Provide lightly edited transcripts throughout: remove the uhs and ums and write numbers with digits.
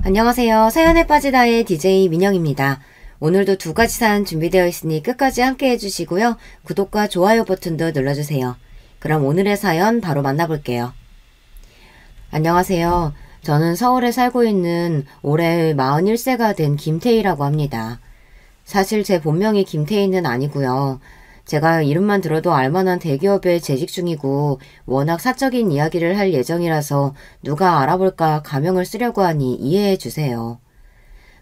안녕하세요. 사연에 빠지다의 DJ 민영입니다. 오늘도 두 가지 사연 준비되어 있으니 끝까지 함께 해주시고요. 구독과 좋아요 버튼도 눌러주세요. 그럼 오늘의 사연 바로 만나볼게요. 안녕하세요. 저는 서울에 살고 있는 올해 41세가 된 김태희라고 합니다. 사실 제 본명이 김태희는 아니고요. 제가 이름만 들어도 알만한 대기업에 재직 중이고 워낙 사적인 이야기를 할 예정이라서 누가 알아볼까 가명을 쓰려고 하니 이해해 주세요.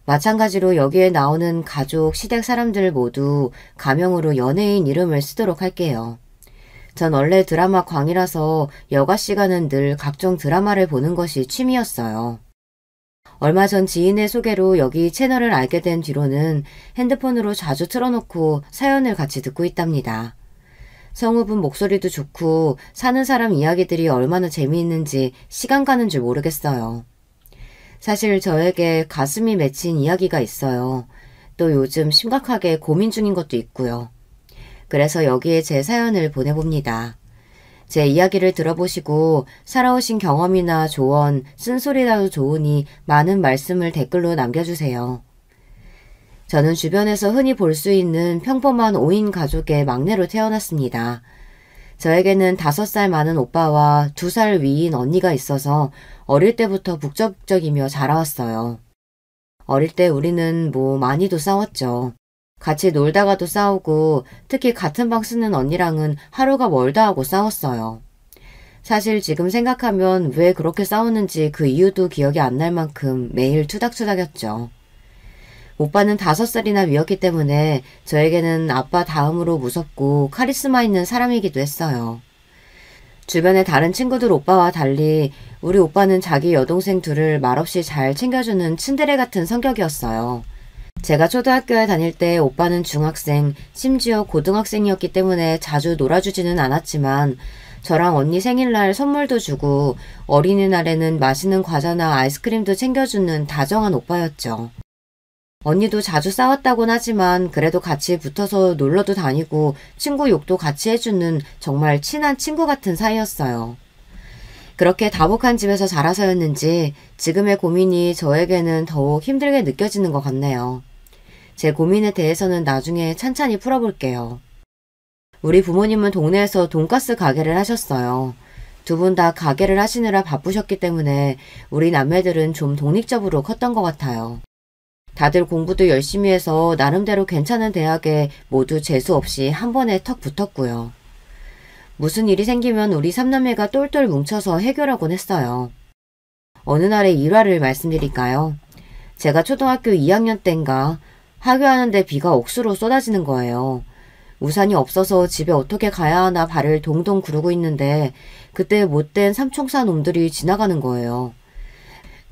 마찬가지로 여기에 나오는 가족, 시댁 사람들 모두 가명으로 연예인 이름을 쓰도록 할게요. 전 원래 드라마 광이라서 여가 시간은 늘 각종 드라마를 보는 것이 취미였어요. 얼마 전 지인의 소개로 여기 채널을 알게 된 뒤로는 핸드폰으로 자주 틀어놓고 사연을 같이 듣고 있답니다. 성우분 목소리도 좋고 사는 사람 이야기들이 얼마나 재미있는지 시간 가는 줄 모르겠어요. 사실 저에게 가슴이 맺힌 이야기가 있어요. 또 요즘 심각하게 고민 중인 것도 있고요. 그래서 여기에 제 사연을 보내봅니다. 제 이야기를 들어보시고 살아오신 경험이나 조언, 쓴소리라도 좋으니 많은 말씀을 댓글로 남겨주세요. 저는 주변에서 흔히 볼 수 있는 평범한 5인 가족의 막내로 태어났습니다. 저에게는 5살 많은 오빠와 2살 위인 언니가 있어서 어릴 때부터 북적북적이며 자라왔어요. 어릴 때 우리는 많이도 싸웠죠. 같이 놀다가도 싸우고 특히 같은 방 쓰는 언니랑은 하루가 멀다 하고 싸웠어요. 사실 지금 생각하면 왜 그렇게 싸웠는지 그 이유도 기억이 안 날 만큼 매일 투닥투닥였죠. 오빠는 5살이나 위였기 때문에 저에게는 아빠 다음으로 무섭고 카리스마 있는 사람이기도 했어요. 주변의 다른 친구들 오빠와 달리 우리 오빠는 자기 여동생 둘을 말없이 잘 챙겨주는 츤데레 같은 성격이었어요. 제가 초등학교에 다닐 때 오빠는 중학생, 심지어 고등학생이었기 때문에 자주 놀아주지는 않았지만 저랑 언니 생일날 선물도 주고 어린이날에는 맛있는 과자나 아이스크림도 챙겨주는 다정한 오빠였죠. 언니도 자주 싸웠다곤 하지만 그래도 같이 붙어서 놀러도 다니고 친구 욕도 같이 해주는 정말 친한 친구 같은 사이였어요. 그렇게 다복한 집에서 자라서였는지 지금의 고민이 저에게는 더욱 힘들게 느껴지는 것 같네요. 제 고민에 대해서는 나중에 찬찬히 풀어볼게요. 우리 부모님은 동네에서 돈가스 가게를 하셨어요. 두 분 다 가게를 하시느라 바쁘셨기 때문에 우리 남매들은 좀 독립적으로 컸던 것 같아요. 다들 공부도 열심히 해서 나름대로 괜찮은 대학에 모두 재수 없이 한 번에 턱 붙었고요. 무슨 일이 생기면 우리 3남매가 똘똘 뭉쳐서 해결하곤 했어요. 어느 날의 일화를 말씀드릴까요? 제가 초등학교 2학년 땐가 하교하는데 비가 억수로 쏟아지는 거예요. 우산이 없어서 집에 어떻게 가야 하나 발을 동동 구르고 있는데 그때 못된 삼총사 놈들이 지나가는 거예요.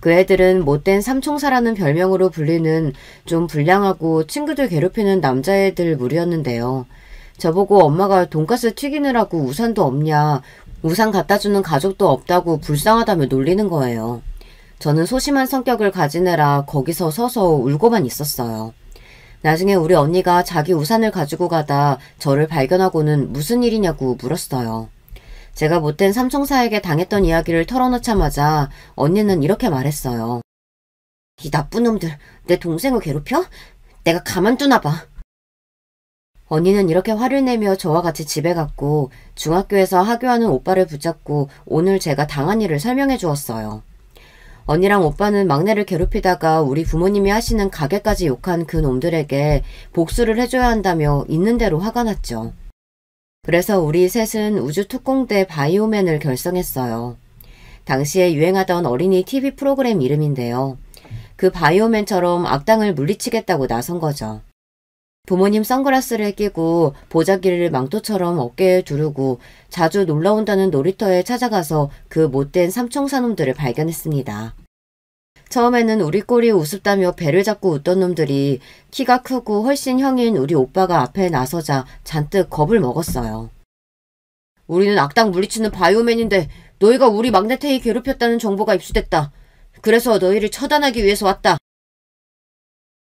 그 애들은 못된 삼총사라는 별명으로 불리는 좀 불량하고 친구들 괴롭히는 남자애들 무리였는데요. 저보고 엄마가 돈가스 튀기느라고 우산도 없냐, 우산 갖다주는 가족도 없다고 불쌍하다며 놀리는 거예요. 저는 소심한 성격을 가지느라 거기서 서서 울고만 있었어요. 나중에 우리 언니가 자기 우산을 가지고 가다 저를 발견하고는 무슨 일이냐고 물었어요. 제가 못된 삼총사에게 당했던 이야기를 털어놓자마자 언니는 이렇게 말했어요. 이 나쁜 놈들, 내 동생을 괴롭혀? 내가 가만두나 봐. 언니는 이렇게 화를 내며 저와 같이 집에 갔고 중학교에서 하교하는 오빠를 붙잡고 오늘 제가 당한 일을 설명해 주었어요. 언니랑 오빠는 막내를 괴롭히다가 우리 부모님이 하시는 가게까지 욕한 그 놈들에게 복수를 해줘야 한다며 있는 대로 화가 났죠. 그래서 우리 셋은 우주특공대 바이오맨을 결성했어요. 당시에 유행하던 어린이 TV 프로그램 이름인데요. 그 바이오맨처럼 악당을 물리치겠다고 나선 거죠. 부모님 선글라스를 끼고 보자기를 망토처럼 어깨에 두르고 자주 놀러온다는 놀이터에 찾아가서 그 못된 삼총사놈들을 발견했습니다. 처음에는 우리 꼴이 우습다며 배를 잡고 웃던 놈들이 키가 크고 훨씬 형인 우리 오빠가 앞에 나서자 잔뜩 겁을 먹었어요. 우리는 악당 물리치는 바이오맨인데 너희가 우리 막내 태희 괴롭혔다는 정보가 입수됐다. 그래서 너희를 처단하기 위해서 왔다.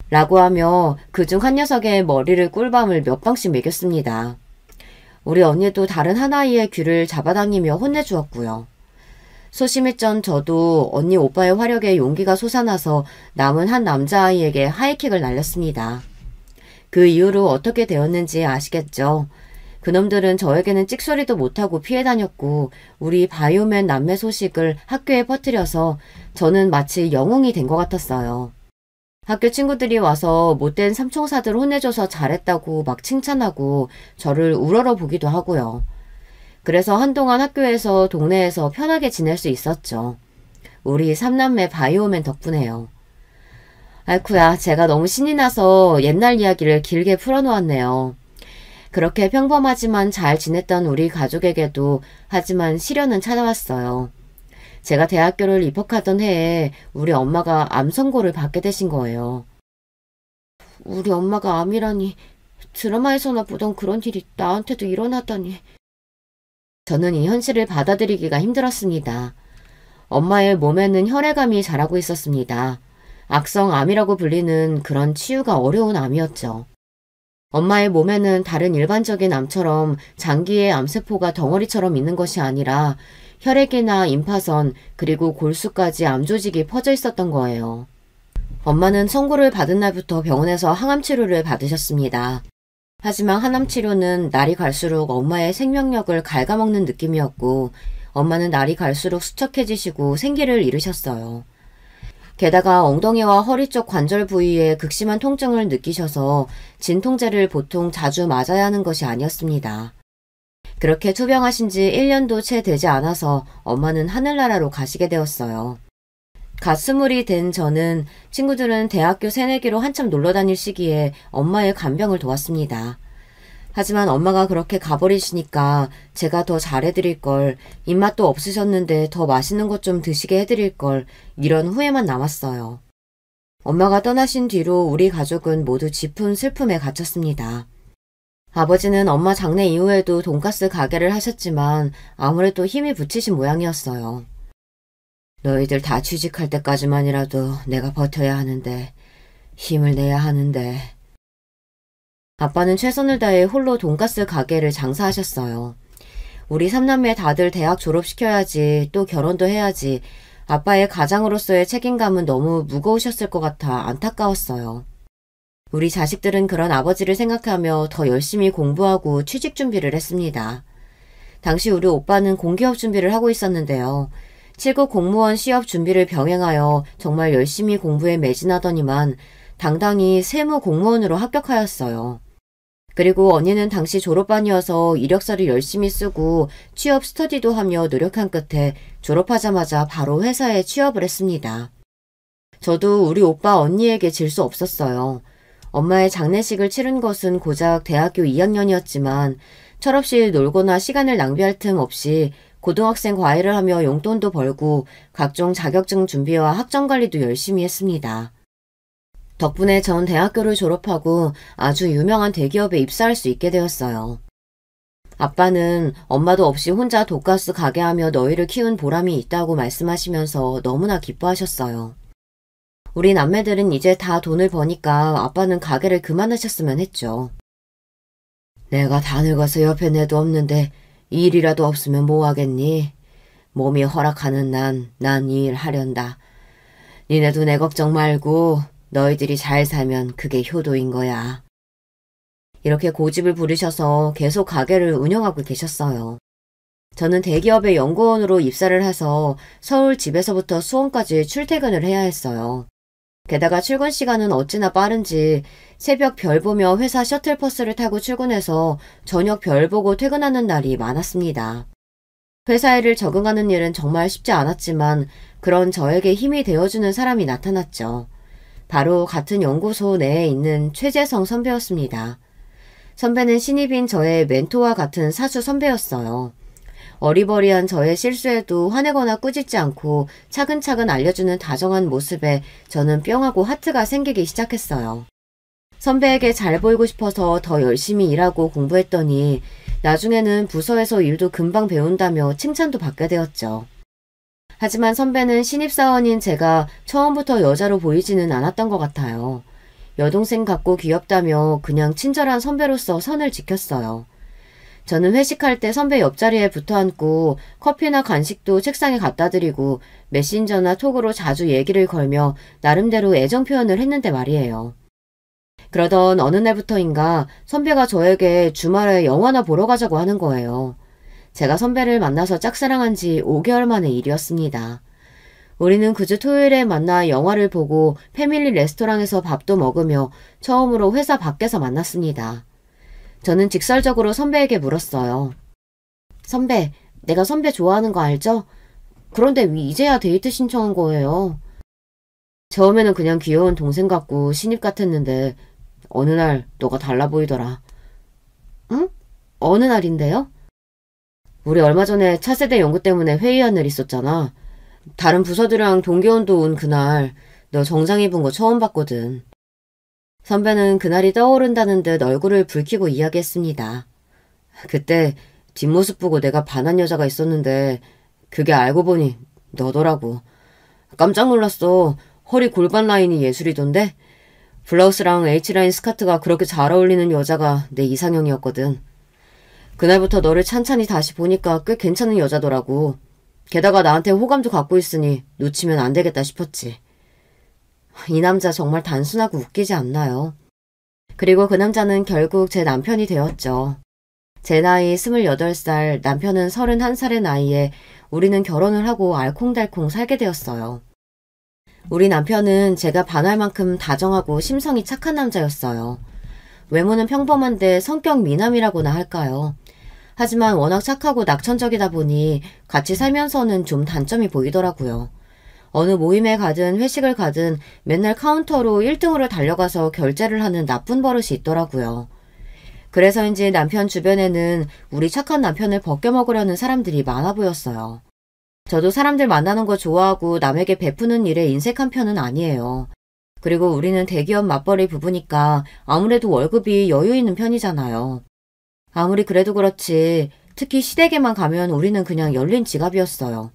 라고 하며 그중 한 녀석의 머리를 꿀밤을 몇 방씩 매겼습니다. 우리 언니도 다른 한 아이의 귀를 잡아당기며 혼내주었고요. 소심했던 저도 언니 오빠의 화력에 용기가 솟아나서 남은 한 남자아이에게 하이킥을 날렸습니다. 그 이후로 어떻게 되었는지 아시겠죠? 그놈들은 저에게는 찍소리도 못하고 피해 다녔고 우리 바이오맨 남매 소식을 학교에 퍼뜨려서 저는 마치 영웅이 된 것 같았어요. 학교 친구들이 와서 못된 삼총사들 혼내줘서 잘했다고 막 칭찬하고 저를 우러러 보기도 하고요. 그래서 한동안 학교에서 동네에서 편하게 지낼 수 있었죠. 우리 삼남매 바이오맨 덕분에요. 아이쿠야, 제가 너무 신이 나서 옛날 이야기를 길게 풀어놓았네요. 그렇게 평범하지만 잘 지냈던 우리 가족에게도 하지만 시련은 찾아왔어요. 제가 대학교를 입학하던 해에 우리 엄마가 암 선고를 받게 되신 거예요. 우리 엄마가 암이라니, 드라마에서나 보던 그런 일이 나한테도 일어나다니. 저는 이 현실을 받아들이기가 힘들었습니다. 엄마의 몸에는 혈액암이 자라고 있었습니다. 악성암이라고 불리는 그런 치유가 어려운 암이었죠. 엄마의 몸에는 다른 일반적인 암처럼 장기의 암세포가 덩어리처럼 있는 것이 아니라 혈액이나 임파선 그리고 골수까지 암조직이 퍼져 있었던 거예요. 엄마는 선고를 받은 날부터 병원에서 항암치료를 받으셨습니다. 하지만 항암치료는 날이 갈수록 엄마의 생명력을 갉아먹는 느낌이었고 엄마는 날이 갈수록 수척해지시고 생기를 잃으셨어요. 게다가 엉덩이와 허리 쪽 관절 부위에 극심한 통증을 느끼셔서 진통제를 보통 자주 맞아야 하는 것이 아니었습니다. 그렇게 투병하신 지 1년도 채 되지 않아서 엄마는 하늘나라로 가시게 되었어요. 갓 20이 된 저는 친구들은 대학교 새내기로 한참 놀러 다닐 시기에 엄마의 간병을 도왔습니다. 하지만 엄마가 그렇게 가버리시니까 제가 더 잘해드릴 걸, 입맛도 없으셨는데 더 맛있는 것 좀 드시게 해드릴 걸, 이런 후회만 남았어요. 엄마가 떠나신 뒤로 우리 가족은 모두 짚은 슬픔에 갇혔습니다. 아버지는 엄마 장례 이후에도 돈가스 가게를 하셨지만 아무래도 힘이 붙이신 모양이었어요. 너희들 다 취직할 때까지만이라도 내가 버텨야 하는데, 힘을 내야 하는데. 아빠는 최선을 다해 홀로 돈가스 가게를 장사하셨어요. 우리 삼남매 다들 대학 졸업시켜야지, 또 결혼도 해야지. 아빠의 가장으로서의 책임감은 너무 무거우셨을 것 같아 안타까웠어요. 우리 자식들은 그런 아버지를 생각하며 더 열심히 공부하고 취직 준비를 했습니다. 당시 우리 오빠는 공기업 준비를 하고 있었는데요. 7급 공무원 시험 준비를 병행하여 정말 열심히 공부에 매진하더니만 당당히 세무 공무원으로 합격하였어요. 그리고 언니는 당시 졸업반이어서 이력서를 열심히 쓰고 취업 스터디도 하며 노력한 끝에 졸업하자마자 바로 회사에 취업을 했습니다. 저도 우리 오빠 언니에게 질 수 없었어요. 엄마의 장례식을 치른 것은 고작 대학교 2학년이었지만 철없이 놀거나 시간을 낭비할 틈 없이 고등학생 과외를 하며 용돈도 벌고 각종 자격증 준비와 학점 관리도 열심히 했습니다. 덕분에 전 대학교를 졸업하고 아주 유명한 대기업에 입사할 수 있게 되었어요. 아빠는 엄마도 없이 혼자 돈가스 가게 하며 너희를 키운 보람이 있다고 말씀하시면서 너무나 기뻐하셨어요. 우리 남매들은 이제 다 돈을 버니까 아빠는 가게를 그만하셨으면 했죠. 내가 다 늙어서 옆에 내도 없는데 일이라도 없으면 뭐 하겠니? 몸이 허락하는 난 이 일 하련다. 니네도 내 걱정 말고 너희들이 잘 살면 그게 효도인 거야. 이렇게 고집을 부리셔서 계속 가게를 운영하고 계셨어요. 저는 대기업의 연구원으로 입사를 해서 서울 집에서부터 수원까지 출퇴근을 해야 했어요. 게다가 출근 시간은 어찌나 빠른지 새벽 별 보며 회사 셔틀버스를 타고 출근해서 저녁 별 보고 퇴근하는 날이 많았습니다. 회사 일을 적응하는 일은 정말 쉽지 않았지만 그런 저에게 힘이 되어주는 사람이 나타났죠. 바로 같은 연구소 내에 있는 최재성 선배였습니다. 선배는 신입인 저의 멘토와 같은 사수 선배였어요. 어리버리한 저의 실수에도 화내거나 꾸짖지 않고 차근차근 알려주는 다정한 모습에 저는 뿅하고 하트가 생기기 시작했어요. 선배에게 잘 보이고 싶어서 더 열심히 일하고 공부했더니 나중에는 부서에서 일도 금방 배운다며 칭찬도 받게 되었죠. 하지만 선배는 신입사원인 제가 처음부터 여자로 보이지는 않았던 것 같아요. 여동생 같고 귀엽다며 그냥 친절한 선배로서 선을 지켰어요. 저는 회식할 때 선배 옆자리에 붙어 앉고 커피나 간식도 책상에 갖다 드리고 메신저나 톡으로 자주 얘기를 걸며 나름대로 애정 표현을 했는데 말이에요. 그러던 어느 날부터인가 선배가 저에게 주말에 영화나 보러 가자고 하는 거예요. 제가 선배를 만나서 짝사랑한 지 5개월 만의 일이었습니다. 우리는 그 주 토요일에 만나 영화를 보고 패밀리 레스토랑에서 밥도 먹으며 처음으로 회사 밖에서 만났습니다. 저는 직설적으로 선배에게 물었어요. 선배, 내가 선배 좋아하는 거 알죠? 그런데 왜 이제야 데이트 신청한 거예요? 처음에는 그냥 귀여운 동생 같고 신입 같았는데 어느 날 너가 달라 보이더라. 응? 어느 날인데요? 우리 얼마 전에 차세대 연구 때문에 회의한 일 있었잖아. 다른 부서들이랑 동기원도 온 그날 너 정장 입은 거 처음 봤거든. 선배는 그날이 떠오른다는 듯 얼굴을 붉히고 이야기했습니다. 그때 뒷모습 보고 내가 반한 여자가 있었는데 그게 알고 보니 너더라고. 깜짝 놀랐어. 허리 골반 라인이 예술이던데? 블라우스랑 H라인 스커트가 그렇게 잘 어울리는 여자가 내 이상형이었거든. 그날부터 너를 찬찬히 다시 보니까 꽤 괜찮은 여자더라고. 게다가 나한테 호감도 갖고 있으니 놓치면 안 되겠다 싶었지. 이 남자 정말 단순하고 웃기지 않나요? 그리고 그 남자는 결국 제 남편이 되었죠. 제 나이 28살, 남편은 31살의 나이에 우리는 결혼을 하고 알콩달콩 살게 되었어요. 우리 남편은 제가 반할 만큼 다정하고 심성이 착한 남자였어요. 외모는 평범한데 성격 미남이라고나 할까요? 하지만 워낙 착하고 낙천적이다 보니 같이 살면서는 좀 단점이 보이더라고요. 어느 모임에 가든 회식을 가든 맨날 카운터로 1등으로 달려가서 결제를 하는 나쁜 버릇이 있더라고요. 그래서인지 남편 주변에는 우리 착한 남편을 벗겨먹으려는 사람들이 많아 보였어요. 저도 사람들 만나는 거 좋아하고 남에게 베푸는 일에 인색한 편은 아니에요. 그리고 우리는 대기업 맞벌이 부부니까 아무래도 월급이 여유 있는 편이잖아요. 아무리 그래도 그렇지 특히 시댁에만 가면 우리는 그냥 열린 지갑이었어요.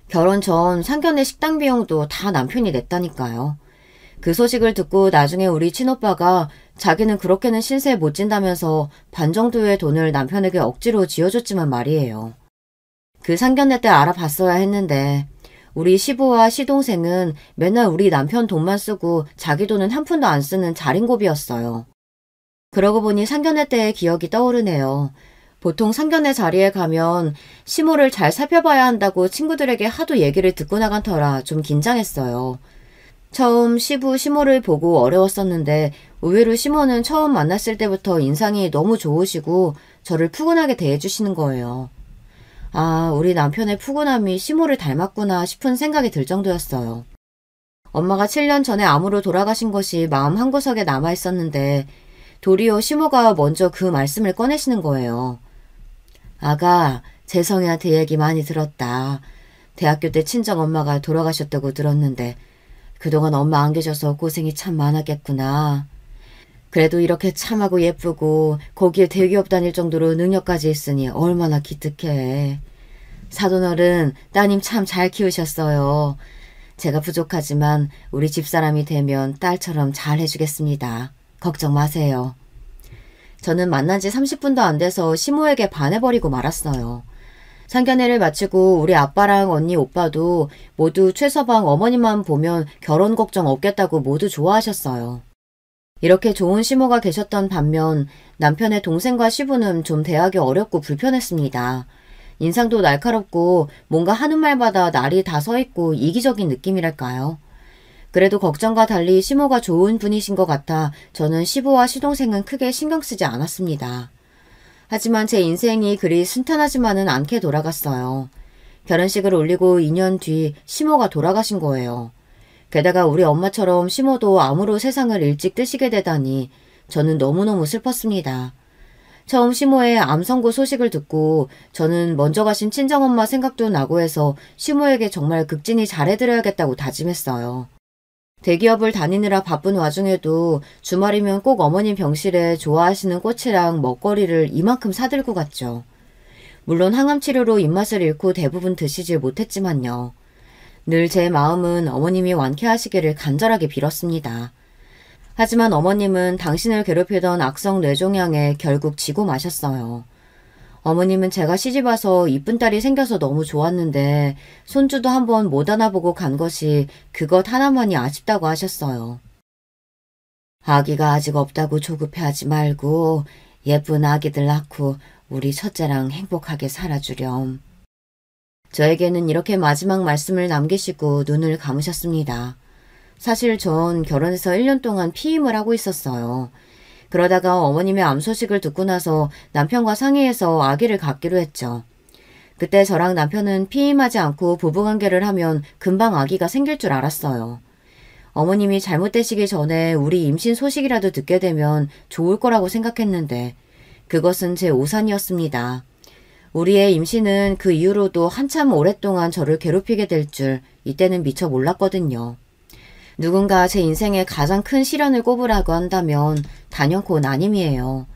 결혼 전 상견례 식당 비용도 다 남편이 냈다니까요. 그 소식을 듣고 나중에 우리 친오빠가 자기는 그렇게는 신세 못 진다면서 반 정도의 돈을 남편에게 억지로 쥐어줬지만 말이에요. 그 상견례 때 알아봤어야 했는데 우리 시부와 시동생은 맨날 우리 남편 돈만 쓰고 자기 돈은 한 푼도 안 쓰는 자린고비였어요. 그러고 보니 상견례 때의 기억이 떠오르네요. 보통 상견례 자리에 가면 시모를 잘 살펴봐야 한다고 친구들에게 하도 얘기를 듣고 나간 터라 좀 긴장했어요. 처음 시부 시모를 보고 어려웠었는데 의외로 시모는 처음 만났을 때부터 인상이 너무 좋으시고 저를 푸근하게 대해주시는 거예요. 아, 우리 남편의 푸근함이 시모를 닮았구나 싶은 생각이 들 정도였어요. 엄마가 7년 전에 암으로 돌아가신 것이 마음 한구석에 남아있었는데 도리어 시모가 먼저 그 말씀을 꺼내시는 거예요. 아가, 재성이한테 얘기 많이 들었다. 대학교 때 친정엄마가 돌아가셨다고 들었는데 그동안 엄마 안 계셔서 고생이 참 많았겠구나. 그래도 이렇게 참하고 예쁘고 거기에 대기업 다닐 정도로 능력까지 있으니 얼마나 기특해. 사돈어른 따님 참 잘 키우셨어요. 제가 부족하지만 우리 집사람이 되면 딸처럼 잘 해주겠습니다. 걱정 마세요. 저는 만난 지 30분도 안 돼서 시모에게 반해버리고 말았어요. 상견례를 마치고 우리 아빠랑 언니 오빠도 모두 최서방 어머니만 보면 결혼 걱정 없겠다고 모두 좋아하셨어요. 이렇게 좋은 시모가 계셨던 반면 남편의 동생과 시부는 좀 대하기 어렵고 불편했습니다. 인상도 날카롭고 뭔가 하는 말마다 날이 다 서있고 이기적인 느낌이랄까요. 그래도 걱정과 달리 시모가 좋은 분이신 것 같아 저는 시부와 시동생은 크게 신경 쓰지 않았습니다. 하지만 제 인생이 그리 순탄하지만은 않게 돌아갔어요. 결혼식을 올리고 2년 뒤 시모가 돌아가신 거예요. 게다가 우리 엄마처럼 시모도 암으로 세상을 일찍 뜨시게 되다니 저는 너무너무 슬펐습니다. 처음 시모의 암 선고 소식을 듣고 저는 먼저 가신 친정엄마 생각도 나고 해서 시모에게 정말 극진히 잘해드려야겠다고 다짐했어요. 대기업을 다니느라 바쁜 와중에도 주말이면 꼭 어머님 병실에 좋아하시는 꽃이랑 먹거리를 이만큼 사들고 갔죠. 물론 항암치료로 입맛을 잃고 대부분 드시질 못했지만요. 늘 제 마음은 어머님이 완쾌하시기를 간절하게 빌었습니다. 하지만 어머님은 당신을 괴롭히던 악성 뇌종양에 결국 지고 마셨어요. 어머님은 제가 시집와서 이쁜 딸이 생겨서 너무 좋았는데 손주도 한번 못 안아보고 간 것이 그것 하나만이 아쉽다고 하셨어요. 아기가 아직 없다고 조급해하지 말고 예쁜 아기들 낳고 우리 첫째랑 행복하게 살아주렴. 저에게는 이렇게 마지막 말씀을 남기시고 눈을 감으셨습니다. 사실 전 결혼해서 1년 동안 피임을 하고 있었어요. 그러다가 어머님의 암 소식을 듣고 나서 남편과 상의해서 아기를 갖기로 했죠. 그때 저랑 남편은 피임하지 않고 부부관계를 하면 금방 아기가 생길 줄 알았어요. 어머님이 잘못되시기 전에 우리 임신 소식이라도 듣게 되면 좋을 거라고 생각했는데 그것은 제 오산이었습니다. 우리의 임신은 그 이후로도 한참 오랫동안 저를 괴롭히게 될 줄 이때는 미처 몰랐거든요. 누군가 제 인생에 가장 큰 시련을 꼽으라고 한다면 단연코 나님이에요.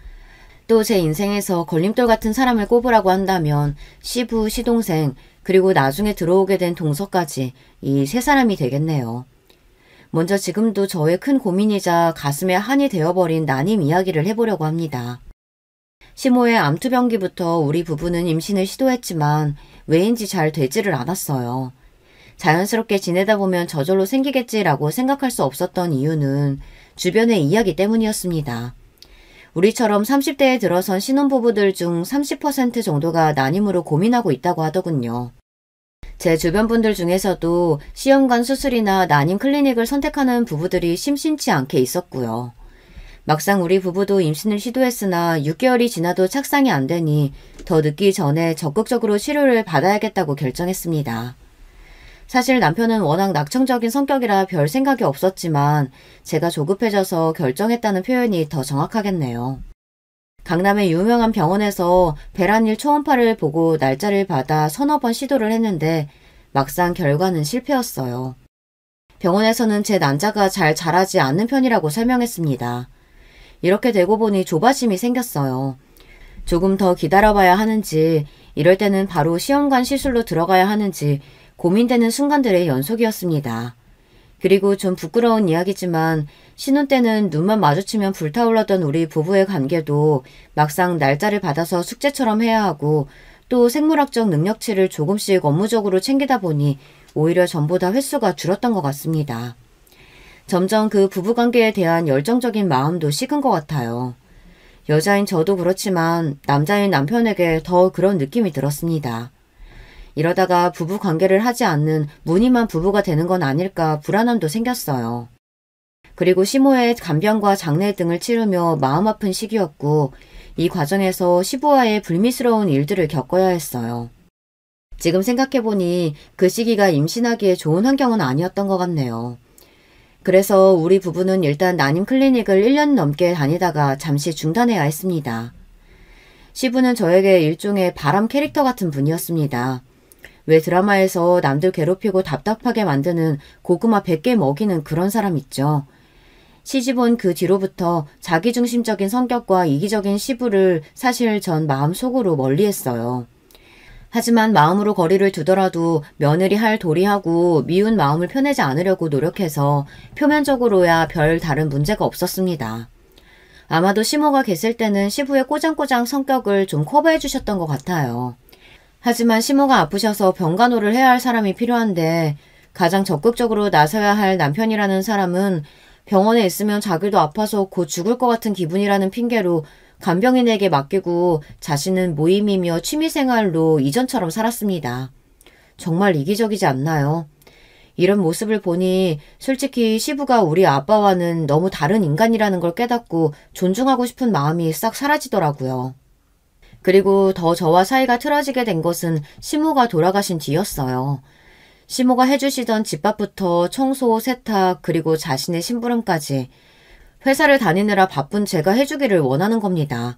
또 제 인생에서 걸림돌 같은 사람을 꼽으라고 한다면 시부, 시동생, 그리고 나중에 들어오게 된 동서까지 이 세 사람이 되겠네요. 먼저 지금도 저의 큰 고민이자 가슴에 한이 되어버린 나님 이야기를 해보려고 합니다. 시모의 암투병기부터 우리 부부는 임신을 시도했지만 왜인지 잘 되지를 않았어요. 자연스럽게 지내다 보면 저절로 생기겠지라고 생각할 수 없었던 이유는 주변의 이야기 때문이었습니다. 우리처럼 30대에 들어선 신혼부부들 중 30% 정도가 난임으로 고민하고 있다고 하더군요. 제 주변 분들 중에서도 시험관 수술이나 난임 클리닉을 선택하는 부부들이 심심치 않게 있었고요. 막상 우리 부부도 임신을 시도했으나 6개월이 지나도 착상이 안 되니 더 늦기 전에 적극적으로 치료를 받아야겠다고 결정했습니다. 사실 남편은 워낙 낙천적인 성격이라 별 생각이 없었지만 제가 조급해져서 결정했다는 표현이 더 정확하겠네요. 강남의 유명한 병원에서 배란일 초음파를 보고 날짜를 받아 서너 번 시도를 했는데 막상 결과는 실패였어요. 병원에서는 제 난자가 잘 자라지 않는 편이라고 설명했습니다. 이렇게 되고 보니 조바심이 생겼어요. 조금 더 기다려봐야 하는지 이럴 때는 바로 시험관 시술로 들어가야 하는지 고민되는 순간들의 연속이었습니다. 그리고 좀 부끄러운 이야기지만 신혼 때는 눈만 마주치면 불타올랐던 우리 부부의 관계도 막상 날짜를 받아서 숙제처럼 해야 하고 또 생물학적 능력치를 조금씩 업무적으로 챙기다 보니 오히려 전보다 횟수가 줄었던 것 같습니다. 점점 그 부부관계에 대한 열정적인 마음도 식은 것 같아요. 여자인 저도 그렇지만 남자인 남편에게 더 그런 느낌이 들었습니다. 이러다가 부부관계를 하지 않는 무늬만 부부가 되는 건 아닐까 불안함도 생겼어요. 그리고 시모의 간병과 장례 등을 치르며 마음 아픈 시기였고 이 과정에서 시부와의 불미스러운 일들을 겪어야 했어요. 지금 생각해보니 그 시기가 임신하기에 좋은 환경은 아니었던 것 같네요. 그래서 우리 부부는 일단 난임 클리닉을 1년 넘게 다니다가 잠시 중단해야 했습니다. 시부는 저에게 일종의 바람 캐릭터 같은 분이었습니다. 왜 드라마에서 남들 괴롭히고 답답하게 만드는 고구마 100개 먹이는 그런 사람 있죠. 시집온 그 뒤로부터 자기중심적인 성격과 이기적인 시부를 사실 전 마음속으로 멀리했어요. 하지만 마음으로 거리를 두더라도 며느리 할 도리하고 미운 마음을 표내지 않으려고 노력해서 표면적으로야 별 다른 문제가 없었습니다. 아마도 시모가 계실 때는 시부의 꼬장꼬장 성격을 좀 커버해 주셨던 것 같아요. 하지만 시모가 아프셔서 병간호를 해야 할 사람이 필요한데 가장 적극적으로 나서야 할 남편이라는 사람은 병원에 있으면 자기도 아파서 곧 죽을 것 같은 기분이라는 핑계로 간병인에게 맡기고 자신은 모임이며 취미생활로 이전처럼 살았습니다. 정말 이기적이지 않나요? 이런 모습을 보니 솔직히 시부가 우리 아빠와는 너무 다른 인간이라는 걸 깨닫고 존중하고 싶은 마음이 싹 사라지더라고요. 그리고 더 저와 사이가 틀어지게 된 것은 시모가 돌아가신 뒤였어요. 시모가 해주시던 집밥부터 청소, 세탁, 그리고 자신의 심부름까지 회사를 다니느라 바쁜 제가 해주기를 원하는 겁니다.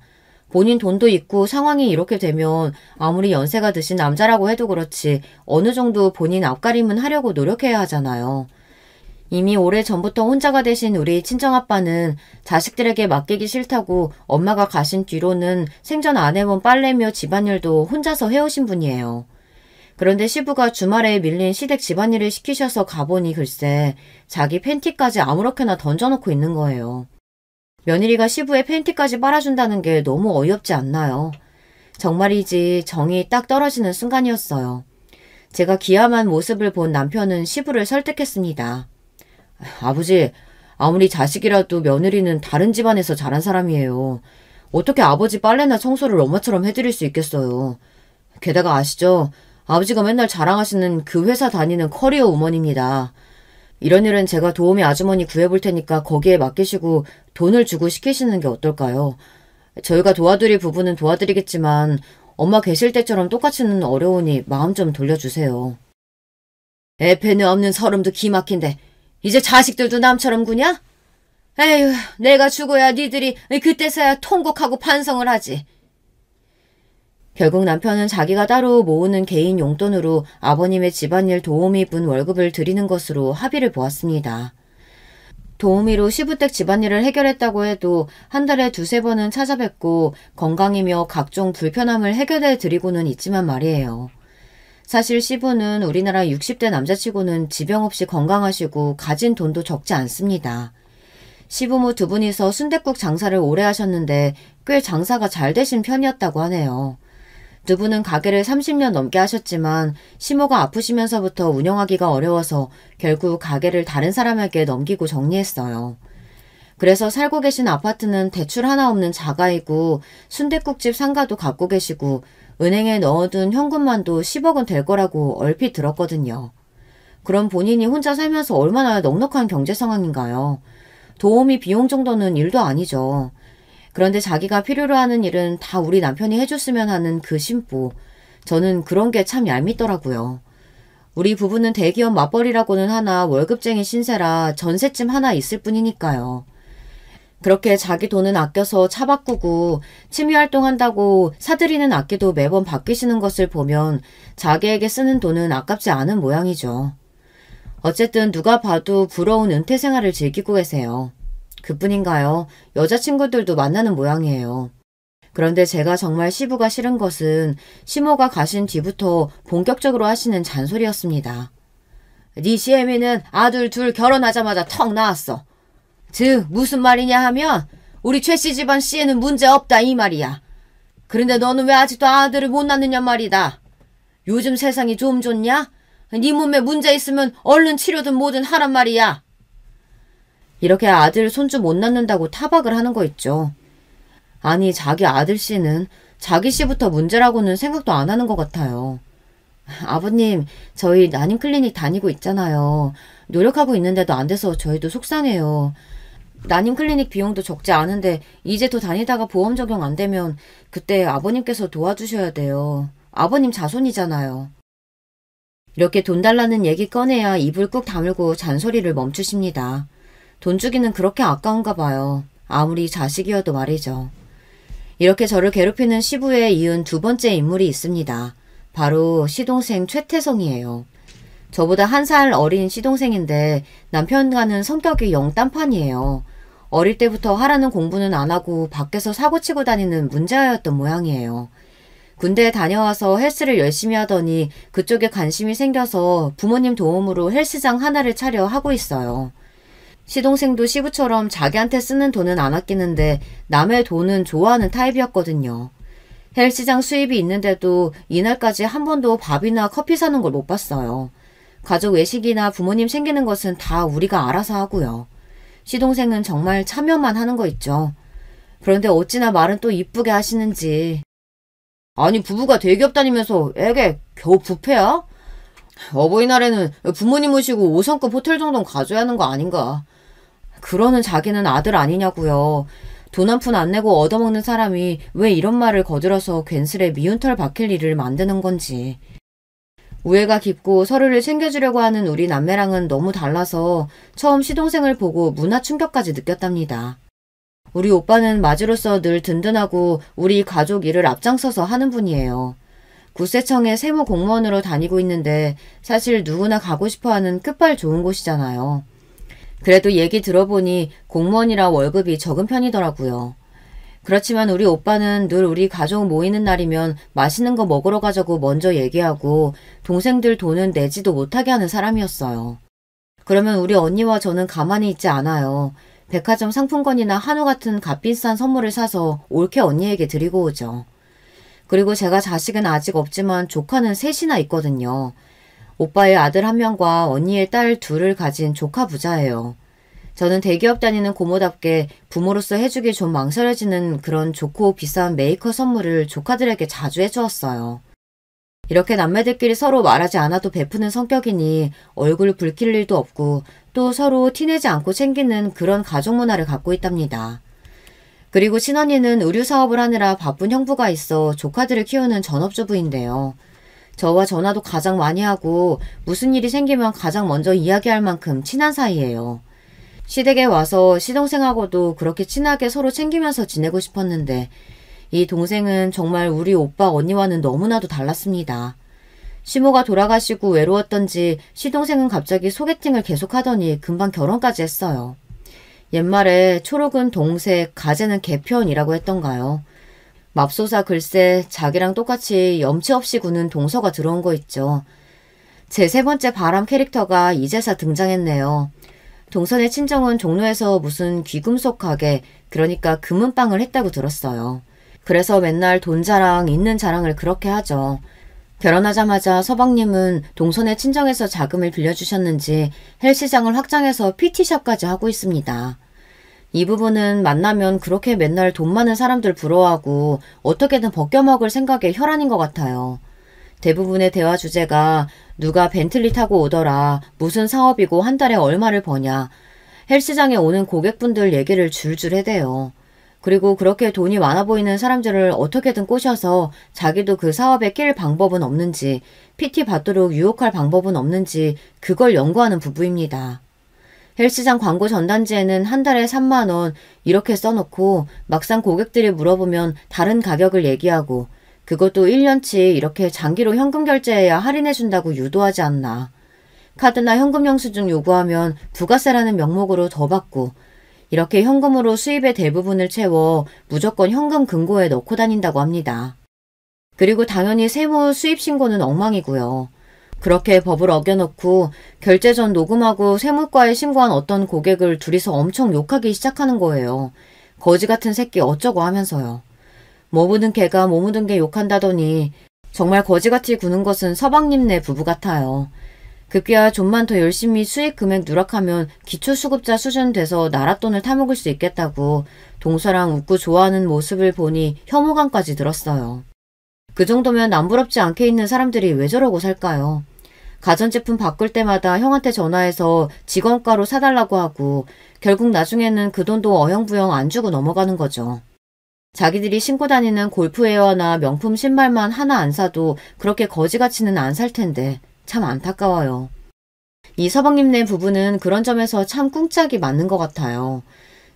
본인 돈도 있고 상황이 이렇게 되면 아무리 연세가 드신 남자라고 해도 그렇지 어느 정도 본인 앞가림은 하려고 노력해야 하잖아요. 이미 오래전부터 혼자가 되신 우리 친정아빠는 자식들에게 맡기기 싫다고 엄마가 가신 뒤로는 생전 안 해본 빨래며 집안일도 혼자서 해오신 분이에요. 그런데 시부가 주말에 밀린 시댁 집안일을 시키셔서 가보니 글쎄 자기 팬티까지 아무렇게나 던져놓고 있는 거예요. 며느리가 시부의 팬티까지 빨아준다는 게 너무 어이없지 않나요? 정말이지 정이 딱 떨어지는 순간이었어요. 제가 기함한 모습을 본 남편은 시부를 설득했습니다. 아버지, 아무리 자식이라도 며느리는 다른 집안에서 자란 사람이에요. 어떻게 아버지 빨래나 청소를 엄마처럼 해드릴 수 있겠어요. 게다가 아시죠? 아버지가 맨날 자랑하시는 그 회사 다니는 커리어 우먼입니다. 이런 일은 제가 도우미 아주머니 구해볼 테니까 거기에 맡기시고 돈을 주고 시키시는 게 어떨까요? 저희가 도와드릴 부분은 도와드리겠지만 엄마 계실 때처럼 똑같이는 어려우니 마음 좀 돌려주세요. 애패는 없는 서름도 기막힌데 이제 자식들도 남처럼 구냐? 에휴, 내가 죽어야 니들이 그때서야 통곡하고 반성을 하지. 결국 남편은 자기가 따로 모으는 개인 용돈으로 아버님의 집안일 도우미 분 월급을 드리는 것으로 합의를 보았습니다. 도우미로 시부댁 집안일을 해결했다고 해도 한 달에 두세 번은 찾아뵙고 건강이며 각종 불편함을 해결해 드리고는 있지만 말이에요. 사실 시부는 우리나라 60대 남자치고는 지병 없이 건강하시고 가진 돈도 적지 않습니다. 시부모 두 분이서 순댓국 장사를 오래 하셨는데 꽤 장사가 잘 되신 편이었다고 하네요. 두 분은 가게를 30년 넘게 하셨지만 시모가 아프시면서부터 운영하기가 어려워서 결국 가게를 다른 사람에게 넘기고 정리했어요. 그래서 살고 계신 아파트는 대출 하나 없는 자가이고 순댓국집 상가도 갖고 계시고 은행에 넣어둔 현금만도 10억은 될 거라고 얼핏 들었거든요. 그럼 본인이 혼자 살면서 얼마나 넉넉한 경제 상황인가요? 도우미 비용 정도는 일도 아니죠. 그런데 자기가 필요로 하는 일은 다 우리 남편이 해줬으면 하는 그 심보. 저는 그런 게 참 얄밉더라고요. 우리 부부는 대기업 맞벌이라고는 하나 월급쟁이 신세라 전셋집 하나 있을 뿐이니까요. 그렇게 자기 돈은 아껴서 차 바꾸고 취미활동한다고 사들이는 악기도 매번 바뀌시는 것을 보면 자기에게 쓰는 돈은 아깝지 않은 모양이죠. 어쨌든 누가 봐도 부러운 은퇴 생활을 즐기고 계세요. 그뿐인가요? 여자친구들도 만나는 모양이에요. 그런데 제가 정말 시부가 싫은 것은 시모가 가신 뒤부터 본격적으로 하시는 잔소리였습니다. 네 시애미는 아들 둘 결혼하자마자 턱 나왔어. 즉 무슨 말이냐 하면 우리 최씨 집안 씨에는 문제 없다 이 말이야. 그런데 너는 왜 아직도 아들을 못 낳느냐 말이다. 요즘 세상이 좀 좋냐? 네 몸에 문제 있으면 얼른 치료든 뭐든 하란 말이야. 이렇게 아들 손주 못 낳는다고 타박을 하는 거 있죠. 아니 자기 아들 씨는 자기 씨부터 문제라고는 생각도 안 하는 것 같아요. 아버님 저희 난임 클리닉 다니고 있잖아요. 노력하고 있는데도 안 돼서 저희도 속상해요. 난임 클리닉 비용도 적지 않은데 이제 더 다니다가 보험 적용 안 되면 그때 아버님께서 도와주셔야 돼요. 아버님 자손이잖아요. 이렇게 돈 달라는 얘기 꺼내야 입을 꾹 다물고 잔소리를 멈추십니다. 돈 주기는 그렇게 아까운가 봐요. 아무리 자식이어도 말이죠. 이렇게 저를 괴롭히는 시부에 이은 두 번째 인물이 있습니다. 바로 시동생 최태성이에요. 저보다 1살 어린 시동생인데 남편과는 성격이 영 딴판이에요. 어릴 때부터 하라는 공부는 안 하고 밖에서 사고치고 다니는 문제아였던 모양이에요. 군대에 다녀와서 헬스를 열심히 하더니 그쪽에 관심이 생겨서 부모님 도움으로 헬스장 하나를 차려 하고 있어요. 시동생도 시부처럼 자기한테 쓰는 돈은 안 아끼는데 남의 돈은 좋아하는 타입이었거든요. 헬스장 수입이 있는데도 이날까지 한 번도 밥이나 커피 사는 걸 못 봤어요. 가족 외식이나 부모님 챙기는 것은 다 우리가 알아서 하고요. 시동생은 정말 참여만 하는 거 있죠. 그런데 어찌나 말은 또 이쁘게 하시는지. 아니 부부가 대기업 다니면서 애게 겨우 부패야? 어버이날에는 부모님 모시고 5성급 호텔 정도는 가져야 하는 거 아닌가. 그러는 자기는 아들 아니냐고요. 돈 한 푼 안 내고 얻어먹는 사람이 왜 이런 말을 거들어서 괜스레 미운 털 박힐 일을 만드는 건지. 우애가 깊고 서로를 챙겨주려고 하는 우리 남매랑은 너무 달라서 처음 시동생을 보고 문화 충격까지 느꼈답니다. 우리 오빠는 맞이로서 늘 든든하고 우리 가족 일을 앞장서서 하는 분이에요. 구세청에 세무 공무원으로 다니고 있는데 사실 누구나 가고 싶어하는 끝발 좋은 곳이잖아요. 그래도 얘기 들어보니 공무원이라 월급이 적은 편이더라고요. 그렇지만 우리 오빠는 늘 우리 가족 모이는 날이면 맛있는 거 먹으러 가자고 먼저 얘기하고 동생들 돈은 내지도 못하게 하는 사람이었어요. 그러면 우리 언니와 저는 가만히 있지 않아요. 백화점 상품권이나 한우 같은 값비싼 선물을 사서 올케 언니에게 드리고 오죠. 그리고 제가 자식은 아직 없지만 조카는 셋이나 있거든요. 오빠의 아들 한 명과 언니의 딸 둘을 가진 조카 부자예요. 저는 대기업 다니는 고모답게 부모로서 해주기 좀 망설여지는 그런 좋고 비싼 메이커 선물을 조카들에게 자주 해주었어요. 이렇게 남매들끼리 서로 말하지 않아도 베푸는 성격이니 얼굴 붉힐 일도 없고 또 서로 티내지 않고 챙기는 그런 가족 문화를 갖고 있답니다. 그리고 친언니는 의류 사업을 하느라 바쁜 형부가 있어 조카들을 키우는 전업주부인데요. 저와 전화도 가장 많이 하고 무슨 일이 생기면 가장 먼저 이야기할 만큼 친한 사이예요. 시댁에 와서 시동생하고도 그렇게 친하게 서로 챙기면서 지내고 싶었는데 이 동생은 정말 우리 오빠 언니와는 너무나도 달랐습니다. 시모가 돌아가시고 외로웠던지 시동생은 갑자기 소개팅을 계속하더니 금방 결혼까지 했어요. 옛말에 초록은 동색, 가재는 개편이라고 했던가요. 맙소사 글쎄 자기랑 똑같이 염치 없이 구는 동서가 들어온 거 있죠. 제 세 번째 바람 캐릭터가 이제사 등장했네요. 동선의 친정은 종로에서 무슨 귀금속 가게, 그러니까 금은방을 했다고 들었어요. 그래서 맨날 돈 자랑, 있는 자랑을 그렇게 하죠. 결혼하자마자 서방님은 동선의 친정에서 자금을 빌려주셨는지 헬스장을 확장해서 PT샵까지 하고 있습니다. 이 부분은 만나면 그렇게 맨날 돈 많은 사람들 부러워하고 어떻게든 벗겨먹을 생각에 혈안인 것 같아요. 대부분의 대화 주제가 누가 벤틀리 타고 오더라, 무슨 사업이고 한 달에 얼마를 버냐, 헬스장에 오는 고객분들 얘기를 줄줄 해대요. 그리고 그렇게 돈이 많아 보이는 사람들을 어떻게든 꼬셔서 자기도 그 사업에 낄 방법은 없는지, PT 받도록 유혹할 방법은 없는지 그걸 연구하는 부부입니다. 헬스장 광고 전단지에는 한 달에 3만 원 이렇게 써놓고 막상 고객들이 물어보면 다른 가격을 얘기하고 그것도 1년치 이렇게 장기로 현금 결제해야 할인해준다고 유도하지 않나. 카드나 현금 영수증 요구하면 부가세라는 명목으로 더 받고 이렇게 현금으로 수입의 대부분을 채워 무조건 현금 금고에 넣고 다닌다고 합니다. 그리고 당연히 세무 수입 신고는 엉망이고요. 그렇게 법을 어겨놓고 결제 전 녹음하고 세무과에 신고한 어떤 고객을 둘이서 엄청 욕하기 시작하는 거예요. 거지 같은 새끼 어쩌고 하면서요. 뭐 묻은 개가 뭐 묻은 개 욕한다더니 정말 거지같이 구는 것은 서방님네 부부 같아요. 급기야 좀만 더 열심히 수익 금액 누락하면 기초수급자 수준 돼서 나라 돈을 타먹을 수 있겠다고 동서랑 웃고 좋아하는 모습을 보니 혐오감까지 들었어요. 그 정도면 남부럽지 않게 있는 사람들이 왜 저러고 살까요? 가전제품 바꿀 때마다 형한테 전화해서 직원가로 사달라고 하고 결국 나중에는 그 돈도 어영부영 안 주고 넘어가는 거죠. 자기들이 신고 다니는 골프웨어나 명품 신발만 하나 안 사도 그렇게 거지같이는 안 살 텐데 참 안타까워요. 이 서방님네 부부는 그런 점에서 참 꿍짝이 맞는 것 같아요.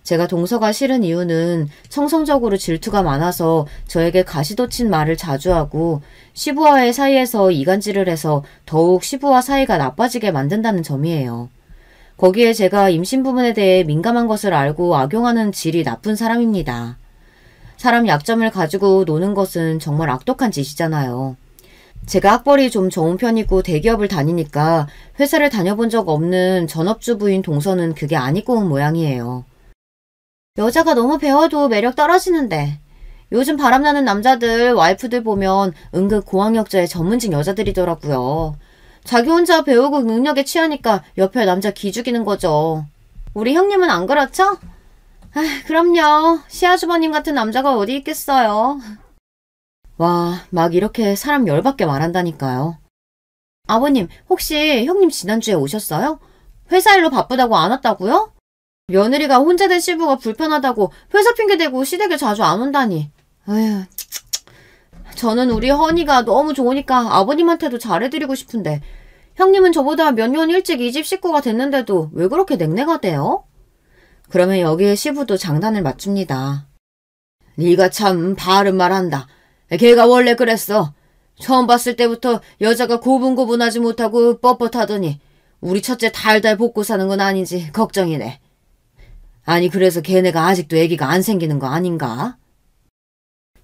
제가 동서가 싫은 이유는 청성적으로 질투가 많아서 저에게 가시돋친 말을 자주 하고 시부와의 사이에서 이간질을 해서 더욱 시부와 사이가 나빠지게 만든다는 점이에요. 거기에 제가 임신 부분에 대해 민감한 것을 알고 악용하는 질이 나쁜 사람입니다. 사람 약점을 가지고 노는 것은 정말 악독한 짓이잖아요. 제가 학벌이 좀 좋은 편이고 대기업을 다니니까 회사를 다녀본 적 없는 전업주부인 동서는 그게 안 입고 온 모양이에요. 여자가 너무 배워도 매력 떨어지는데 요즘 바람나는 남자들 와이프들 보면 은근 고학력자의 전문직 여자들이더라고요. 자기 혼자 배우고 능력에 취하니까 옆에 남자 기죽이는 거죠. 우리 형님은 안 그렇죠? 그럼요. 시아주버님 같은 남자가 어디 있겠어요. 와, 막 이렇게 사람 열받게 말한다니까요. 아버님, 혹시 형님 지난주에 오셨어요? 회사 일로 바쁘다고 안 왔다고요? 며느리가 혼자 된 시부가 불편하다고 회사 핑계대고 시댁에 자주 안 온다니. 에휴, 저는 우리 허니가 너무 좋으니까 아버님한테도 잘해드리고 싶은데 형님은 저보다 몇 년 일찍 이 집 식구가 됐는데도 왜 그렇게 냉랭하대요? 그러면 여기에 시부도 장단을 맞춥니다. 네가 참 바른 말 한다. 걔가 원래 그랬어. 처음 봤을 때부터 여자가 고분고분하지 못하고 뻣뻣하더니 우리 첫째 달달 볶고 사는 건 아닌지 걱정이네. 아니 그래서 걔네가 아직도 애기가 안 생기는 거 아닌가?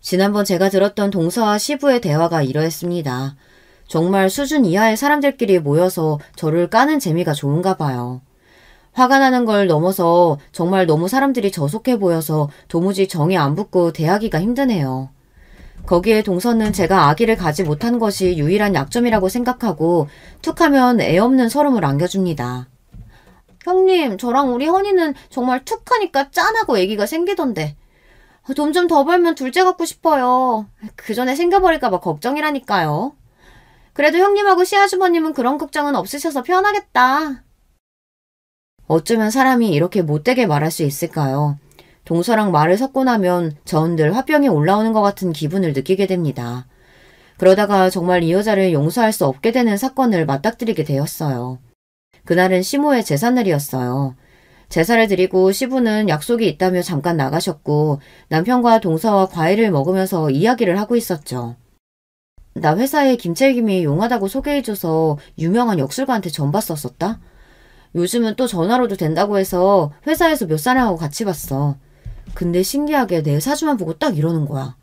지난번 제가 들었던 동서와 시부의 대화가 이러했습니다. 정말 수준 이하의 사람들끼리 모여서 저를 까는 재미가 좋은가 봐요. 화가 나는 걸 넘어서 정말 너무 사람들이 저속해 보여서 도무지 정이 안 붙고 대하기가 힘드네요. 거기에 동서는 제가 아기를 가지 못한 것이 유일한 약점이라고 생각하고 툭하면 애 없는 서름을 안겨줍니다. 형님, 저랑 우리 허니는 정말 툭하니까 짠하고 애기가 생기던데. 돈 좀 더 벌면 둘째 갖고 싶어요. 그 전에 생겨버릴까봐 걱정이라니까요. 그래도 형님하고 시아주버님은 그런 걱정은 없으셔서 편하겠다. 어쩌면 사람이 이렇게 못되게 말할 수 있을까요? 동서랑 말을 섞고 나면 전 늘 화병이 올라오는 것 같은 기분을 느끼게 됩니다. 그러다가 정말 이 여자를 용서할 수 없게 되는 사건을 맞닥뜨리게 되었어요. 그날은 시모의 제삿날이었어요. 제사를 드리고 시부는 약속이 있다며 잠깐 나가셨고 남편과 동서와 과일을 먹으면서 이야기를 하고 있었죠. 나 회사에 김철김이 용하다고 소개해줘서 유명한 역술가한테 전봤었었다. 요즘은 또 전화로도 된다고 해서 회사에서 몇 사람하고 같이 봤어. 근데 신기하게 내 사주만 보고 딱 이러는 거야.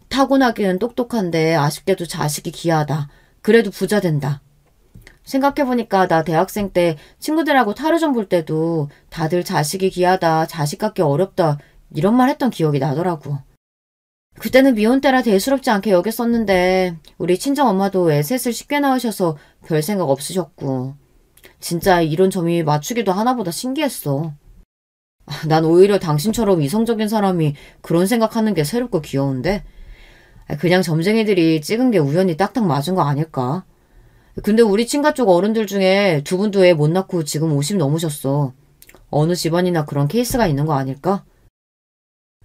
타고나기는 똑똑한데 아쉽게도 자식이 귀하다. 그래도 부자 된다. 생각해보니까 나 대학생 때 친구들하고 타로점 볼 때도 다들 자식이 귀하다, 자식 갖기 어렵다 이런 말 했던 기억이 나더라고. 그때는 미혼 때라 대수롭지 않게 여겼었는데 우리 친정엄마도 애 셋을 쉽게 낳으셔서 별 생각 없으셨고 진짜 이런 점이 맞추기도 하나보다 신기했어. 난 오히려 당신처럼 이성적인 사람이 그런 생각하는 게 새롭고 귀여운데 그냥 점쟁이들이 찍은 게 우연히 딱딱 맞은 거 아닐까? 근데 우리 친가 쪽 어른들 중에 두 분도 애 못 낳고 지금 50 넘으셨어. 어느 집안이나 그런 케이스가 있는 거 아닐까?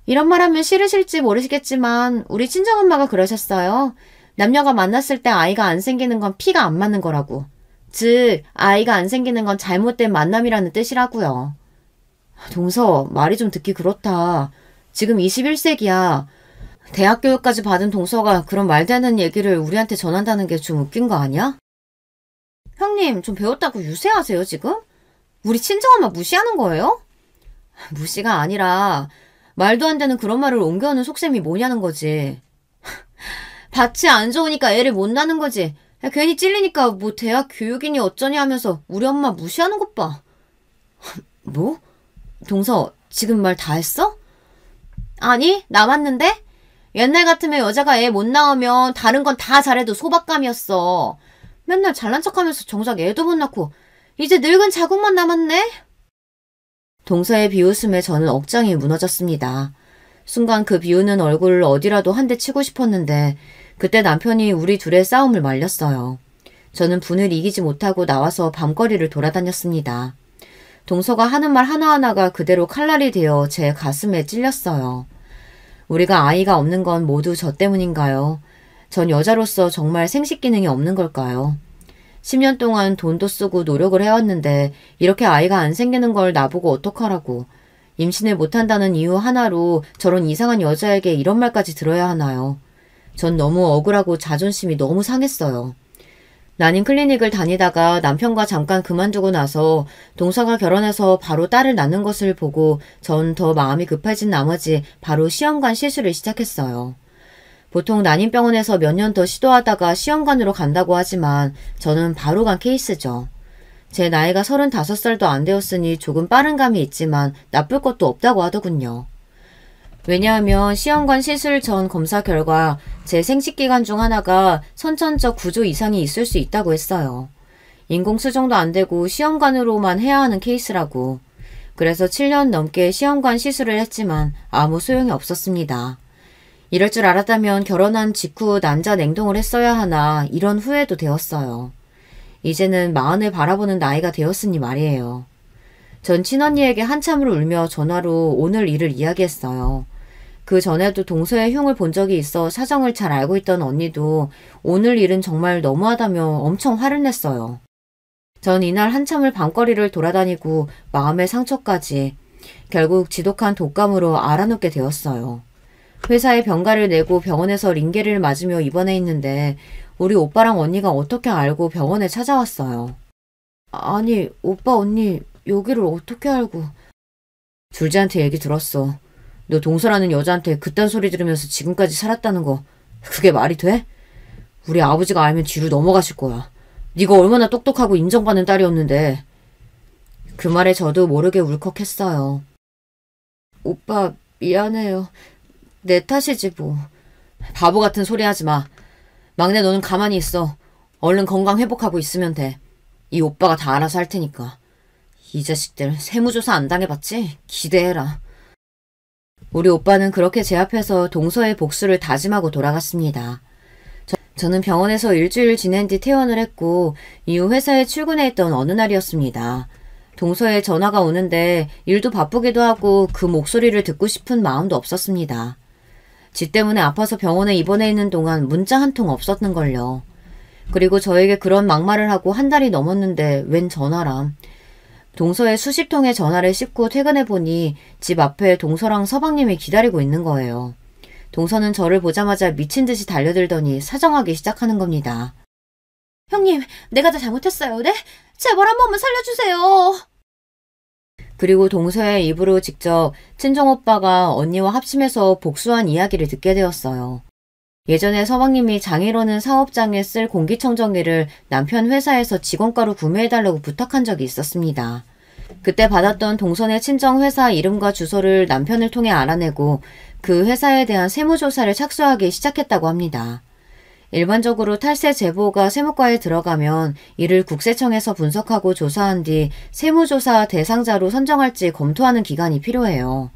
이런 말 하면 싫으실지 모르시겠지만 우리 친정엄마가 그러셨어요. 남녀가 만났을 때 아이가 안 생기는 건 피가 안 맞는 거라고. 즉 아이가 안 생기는 건 잘못된 만남이라는 뜻이라고요. 동서, 말이 좀 듣기 그렇다. 지금 21세기야. 대학 교육까지 받은 동서가 그런 말도 안 되는 얘기를 우리한테 전한다는 게 좀 웃긴 거 아니야? 형님, 좀 배웠다고 유세하세요, 지금? 우리 친정엄마 무시하는 거예요? 무시가 아니라 말도 안 되는 그런 말을 옮겨오는 속셈이 뭐냐는 거지. 밭이 안 좋으니까 애를 못 낳는 거지. 괜히 찔리니까 뭐 대학 교육이니 어쩌니 하면서 우리 엄마 무시하는 것 봐. 뭐? 동서, 지금 말 다 했어? 아니, 남았는데? 옛날 같으면 여자가 애 못 낳으면 다른 건 다 잘해도 소박감이었어. 맨날 잘난 척하면서 정작 애도 못 낳고 이제 늙은 자국만 남았네? 동서의 비웃음에 저는 억장이 무너졌습니다. 순간 그 비웃는 얼굴을 어디라도 한 대 치고 싶었는데 그때 남편이 우리 둘의 싸움을 말렸어요. 저는 분을 이기지 못하고 나와서 밤거리를 돌아다녔습니다. 동서가 하는 말 하나하나가 그대로 칼날이 되어 제 가슴에 찔렸어요. 우리가 아이가 없는 건 모두 저 때문인가요? 전 여자로서 정말 생식 기능이 없는 걸까요? 10년 동안 돈도 쓰고 노력을 해왔는데 이렇게 아이가 안 생기는 걸 나보고 어떡하라고. 임신을 못한다는 이유 하나로 저런 이상한 여자에게 이런 말까지 들어야 하나요? 전 너무 억울하고 자존심이 너무 상했어요. 난임 클리닉을 다니다가 남편과 잠깐 그만두고 나서 동서가 결혼해서 바로 딸을 낳는 것을 보고 전 더 마음이 급해진 나머지 바로 시험관 시술을 시작했어요. 보통 난임병원에서 몇 년 더 시도하다가 시험관으로 간다고 하지만 저는 바로 간 케이스죠. 제 나이가 35살도 안 되었으니 조금 빠른 감이 있지만 나쁠 것도 없다고 하더군요. 왜냐하면 시험관 시술 전 검사 결과 제 생식기관 중 하나가 선천적 구조 이상이 있을 수 있다고 했어요. 인공수정도 안 되고 시험관으로만 해야 하는 케이스라고. 그래서 7년 넘게 시험관 시술을 했지만 아무 소용이 없었습니다. 이럴 줄 알았다면 결혼한 직후 난자 냉동을 했어야 하나 이런 후회도 되었어요. 이제는 마흔을 바라보는 나이가 되었으니 말이에요. 전 친언니에게 한참을 울며 전화로 오늘 일을 이야기했어요. 그 전에도 동서의 흉을 본 적이 있어 사정을 잘 알고 있던 언니도 오늘 일은 정말 너무하다며 엄청 화를 냈어요. 전 이날 한참을 밤거리를 돌아다니고 마음의 상처까지 결국 지독한 독감으로 알아눕게 되었어요. 회사에 병가를 내고 병원에서 링게를 맞으며 입원해 있는데 우리 오빠랑 언니가 어떻게 알고 병원에 찾아왔어요. 아니, 오빠 언니 여기를 어떻게 알고. 줄지한테 얘기 들었어. 너 동서라는 여자한테 그딴 소리 들으면서 지금까지 살았다는 거 그게 말이 돼? 우리 아버지가 알면 뒤로 넘어가실 거야. 네가 얼마나 똑똑하고 인정받는 딸이었는데. 그 말에 저도 모르게 울컥했어요. 오빠 미안해요. 내 탓이지 뭐. 바보 같은 소리 하지 마. 막내 너는 가만히 있어. 얼른 건강 회복하고 있으면 돼. 이 오빠가 다 알아서 할 테니까. 이 자식들 세무조사 안 당해봤지? 기대해라. 우리 오빠는 그렇게 제 앞에서 동서의 복수를 다짐하고 돌아갔습니다. 저는 병원에서 일주일 지낸 뒤 퇴원을 했고 이후 회사에 출근해 있던 어느 날이었습니다. 동서의 전화가 오는데 일도 바쁘기도 하고 그 목소리를 듣고 싶은 마음도 없었습니다. 지 때문에 아파서 병원에 입원해 있는 동안 문자 한 통 없었는걸요. 그리고 저에게 그런 막말을 하고 한 달이 넘었는데 웬 전화람. 동서의 수십 통의 전화를 씹고 퇴근해보니 집 앞에 동서랑 서방님이 기다리고 있는 거예요. 동서는 저를 보자마자 미친 듯이 달려들더니 사정하기 시작하는 겁니다. 형님, 내가 다 잘못했어요. 네? 제발 한 번만 살려주세요. 그리고 동서의 입으로 직접 친정오빠가 언니와 합심해서 복수한 이야기를 듣게 되었어요. 예전에 서방님이 장인어른 사업장에 쓸 공기청정기를 남편 회사에서 직원가로 구매해달라고 부탁한 적이 있었습니다. 그때 받았던 동선의 친정회사 이름과 주소를 남편을 통해 알아내고 그 회사에 대한 세무조사를 착수하기 시작했다고 합니다. 일반적으로 탈세 제보가 세무과에 들어가면 이를 국세청에서 분석하고 조사한 뒤 세무조사 대상자로 선정할지 검토하는 기간이 필요해요.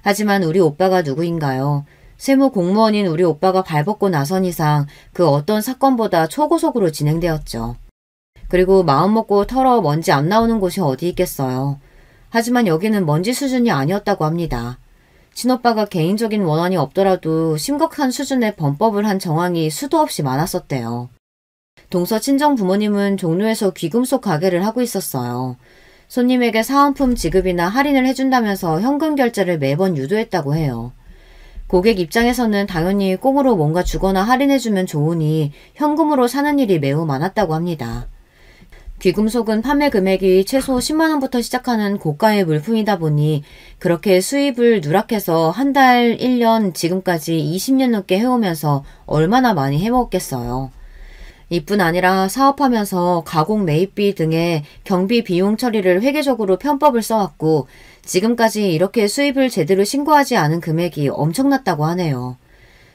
하지만 우리 오빠가 누구인가요? 세무 공무원인 우리 오빠가 발벗고 나선 이상 그 어떤 사건보다 초고속으로 진행되었죠. 그리고 마음먹고 털어 먼지 안 나오는 곳이 어디 있겠어요. 하지만 여기는 먼지 수준이 아니었다고 합니다. 친오빠가 개인적인 원한이 없더라도 심각한 수준의 범법을 한 정황이 수도 없이 많았었대요. 동서 친정 부모님은 종로에서 귀금속 가게를 하고 있었어요. 손님에게 사은품 지급이나 할인을 해준다면서 현금 결제를 매번 유도했다고 해요. 고객 입장에서는 당연히 꽁으로 뭔가 주거나 할인해주면 좋으니 현금으로 사는 일이 매우 많았다고 합니다. 귀금속은 판매 금액이 최소 10만원부터 시작하는 고가의 물품이다 보니 그렇게 수입을 누락해서 한 달, 1년, 지금까지 20년 넘게 해오면서 얼마나 많이 해먹었겠어요. 이뿐 아니라 사업하면서 가공 매입비 등의 경비 비용 처리를 회계적으로 편법을 써왔고 지금까지 이렇게 수입을 제대로 신고하지 않은 금액이 엄청났다고 하네요.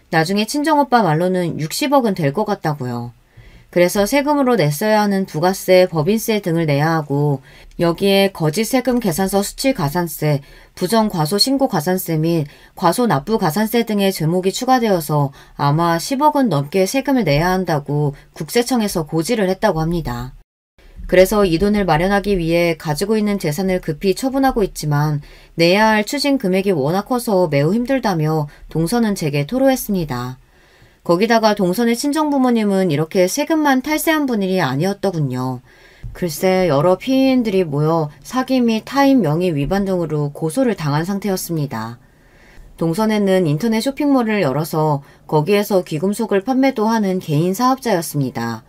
나중에 친정오빠 말로는 60억은 될 것 같다고요. 그래서 세금으로 냈어야 하는 부가세, 법인세 등을 내야 하고 여기에 거짓 세금 계산서 수취 가산세, 부정 과소 신고 가산세 및 과소 납부 가산세 등의 제목이 추가되어서 아마 10억은 넘게 세금을 내야 한다고 국세청에서 고지를 했다고 합니다. 그래서 이 돈을 마련하기 위해 가지고 있는 재산을 급히 처분하고 있지만 내야 할 추징 금액이 워낙 커서 매우 힘들다며 동서는 제게 토로했습니다. 거기다가 동선의 친정부모님은 이렇게 세금만 탈세한 분이 아니었더군요. 글쎄 여러 피해인들이 모여 사기 및 타인 명의 위반 등으로 고소를 당한 상태였습니다. 동선에는 인터넷 쇼핑몰을 열어서 거기에서 귀금속을 판매도 하는 개인 사업자였습니다.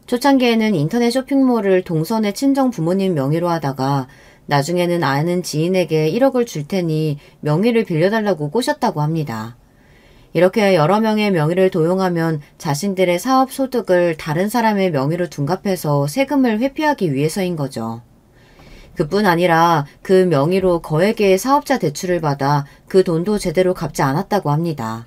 초창기에는 인터넷 쇼핑몰을 동선의 친정 부모님 명의로 하다가 나중에는 아는 지인에게 1억을 줄 테니 명의를 빌려달라고 꼬셨다고 합니다. 이렇게 여러 명의 명의를 도용하면 자신들의 사업 소득을 다른 사람의 명의로 둔갑해서 세금을 회피하기 위해서인 거죠. 그뿐 아니라 그 명의로 거액의 사업자 대출을 받아 그 돈도 제대로 갚지 않았다고 합니다.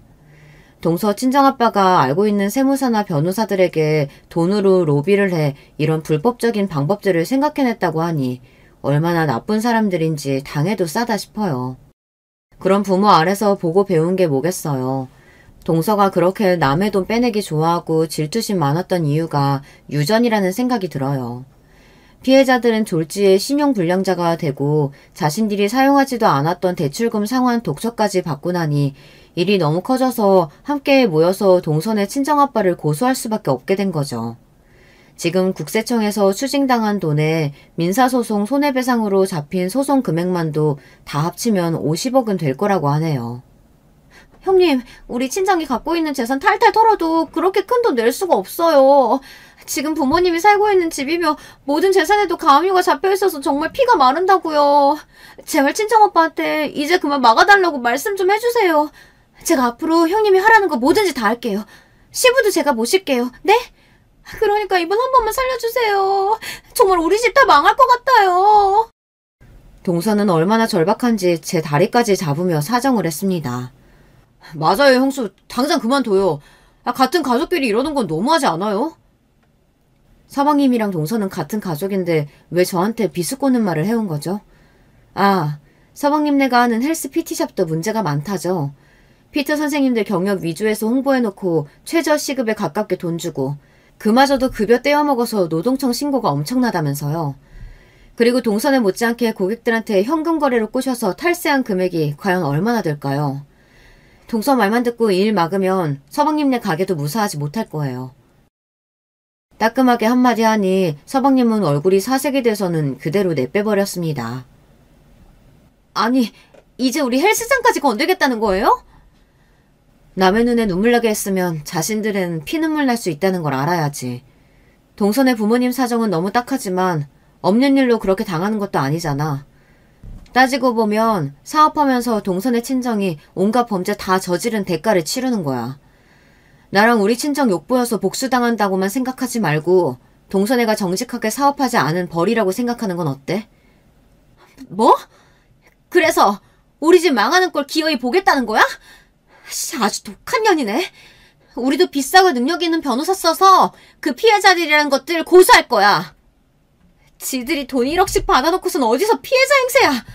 동서 친정아빠가 알고 있는 세무사나 변호사들에게 돈으로 로비를 해 이런 불법적인 방법들을 생각해냈다고 하니 얼마나 나쁜 사람들인지 당해도 싸다 싶어요. 그런 부모 아래서 보고 배운 게 뭐겠어요. 동서가 그렇게 남의 돈 빼내기 좋아하고 질투심 많았던 이유가 유전이라는 생각이 들어요. 피해자들은 졸지에 신용불량자가 되고 자신들이 사용하지도 않았던 대출금 상환 독처까지 받고 나니 일이 너무 커져서 함께 모여서 동선의 친정아빠를 고소할 수밖에 없게 된 거죠. 지금 국세청에서 추징당한 돈에 민사소송 손해배상으로 잡힌 소송 금액만도 다 합치면 50억은 될 거라고 하네요. 형님, 우리 친정이 갖고 있는 재산 탈탈 털어도 그렇게 큰 돈 낼 수가 없어요. 지금 부모님이 살고 있는 집이며 모든 재산에도 가압류가 잡혀있어서 정말 피가 마른다고요. 제발 친정오빠한테 이제 그만 막아달라고 말씀 좀 해주세요. 제가 앞으로 형님이 하라는 거 뭐든지 다 할게요. 시부도 제가 모실게요. 네? 그러니까 이번 한 번만 살려주세요. 정말 우리 집 다 망할 것 같아요. 동서는 얼마나 절박한지 제 다리까지 잡으며 사정을 했습니다. 맞아요, 형수. 당장 그만둬요. 같은 가족끼리 이러는 건 너무하지 않아요? 서방님이랑 동서는 같은 가족인데 왜 저한테 비수꼬는 말을 해온 거죠? 서방님네가 하는 헬스 PT샵도 문제가 많다죠. PT 선생님들 경력 위주에서 홍보해놓고 최저 시급에 가깝게 돈 주고 그마저도 급여 떼어먹어서 노동청 신고가 엄청나다면서요. 그리고 동선에 못지않게 고객들한테 현금 거래로 꼬셔서 탈세한 금액이 과연 얼마나 될까요? 동서 말만 듣고 일 막으면 서방님네 가게도 무사하지 못할 거예요. 따끔하게 한마디 하니 서방님은 얼굴이 사색이 돼서는 그대로 내빼버렸습니다. 아니, 이제 우리 헬스장까지 건들겠다는 거예요? 남의 눈에 눈물 나게 했으면 자신들은 피눈물 날 수 있다는 걸 알아야지. 동선의 부모님 사정은 너무 딱하지만 없는 일로 그렇게 당하는 것도 아니잖아. 따지고 보면 사업하면서 동선의 친정이 온갖 범죄 다 저지른 대가를 치르는 거야. 나랑 우리 친정 욕보여서 복수당한다고만 생각하지 말고 동선애가 정직하게 사업하지 않은 벌이라고 생각하는 건 어때? 뭐? 그래서 우리 집 망하는 꼴 기어이 보겠다는 거야? 아주 독한 년이네. 우리도 비싸고 능력 있는 변호사 써서 그 피해자들이라는 것들 고소할 거야. 지들이 돈 1억씩 받아놓고선 어디서 피해자 행세야.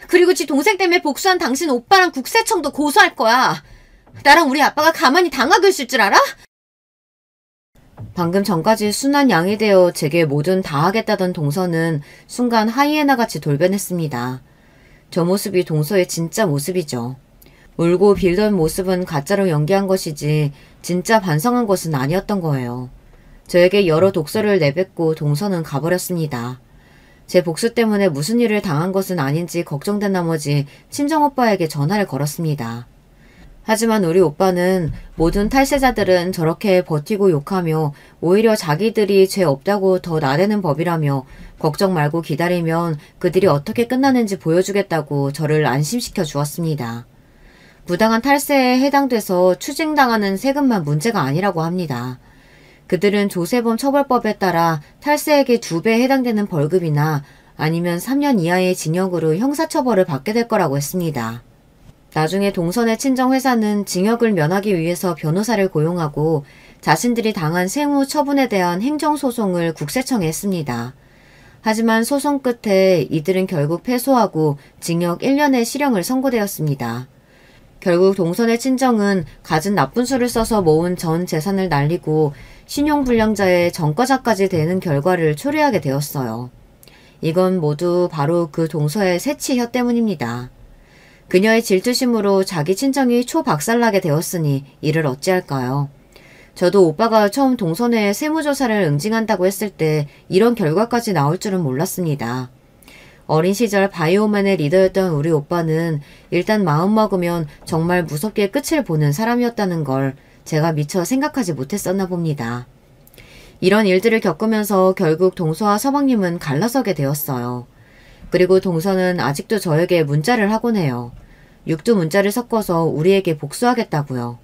그리고 지 동생 때문에 복수한 당신 오빠랑 국세청도 고소할 거야. 나랑 우리 아빠가 가만히 당하고 있을 줄 알아? 방금 전까지 순한 양이 되어 제게 뭐든 다 하겠다던 동서는 순간 하이에나같이 돌변했습니다. 저 모습이 동서의 진짜 모습이죠. 울고 빌던 모습은 가짜로 연기한 것이지 진짜 반성한 것은 아니었던 거예요. 저에게 여러 독서를 내뱉고 동서는 가버렸습니다. 제 복수 때문에 무슨 일을 당한 것은 아닌지 걱정된 나머지 친정오빠에게 전화를 걸었습니다. 하지만 우리 오빠는 모든 탈세자들은 저렇게 버티고 욕하며 오히려 자기들이 죄 없다고 더 나대는 법이라며 걱정 말고 기다리면 그들이 어떻게 끝나는지 보여주겠다고 저를 안심시켜 주었습니다. 부당한 탈세에 해당돼서 추징당하는 세금만 문제가 아니라고 합니다. 그들은 조세범 처벌법에 따라 탈세액의 2배 해당되는 벌금이나 아니면 3년 이하의 징역으로 형사처벌을 받게 될 거라고 했습니다. 나중에 동선의 친정회사는 징역을 면하기 위해서 변호사를 고용하고 자신들이 당한 세무 처분에 대한 행정소송을 국세청에 했습니다. 하지만 소송 끝에 이들은 결국 패소하고 징역 1년의 실형을 선고되었습니다. 결국 동선의 친정은 갖은 나쁜 수를 써서 모은 전 재산을 날리고 신용불량자의 전과자까지 되는 결과를 초래하게 되었어요. 이건 모두 바로 그 동서의 새치혀 때문입니다. 그녀의 질투심으로 자기 친정이 초박살나게 되었으니 이를 어찌할까요? 저도 오빠가 처음 동선회에 세무조사를 응징한다고 했을 때 이런 결과까지 나올 줄은 몰랐습니다. 어린 시절 바이오맨의 리더였던 우리 오빠는 일단 마음먹으면 정말 무섭게 끝을 보는 사람이었다는 걸 제가 미처 생각하지 못했었나 봅니다. 이런 일들을 겪으면서 결국 동서와 서방님은 갈라서게 되었어요. 그리고 동서는 아직도 저에게 문자를 하곤 해요. 육두 문자를 섞어서 우리에게 복수하겠다고요.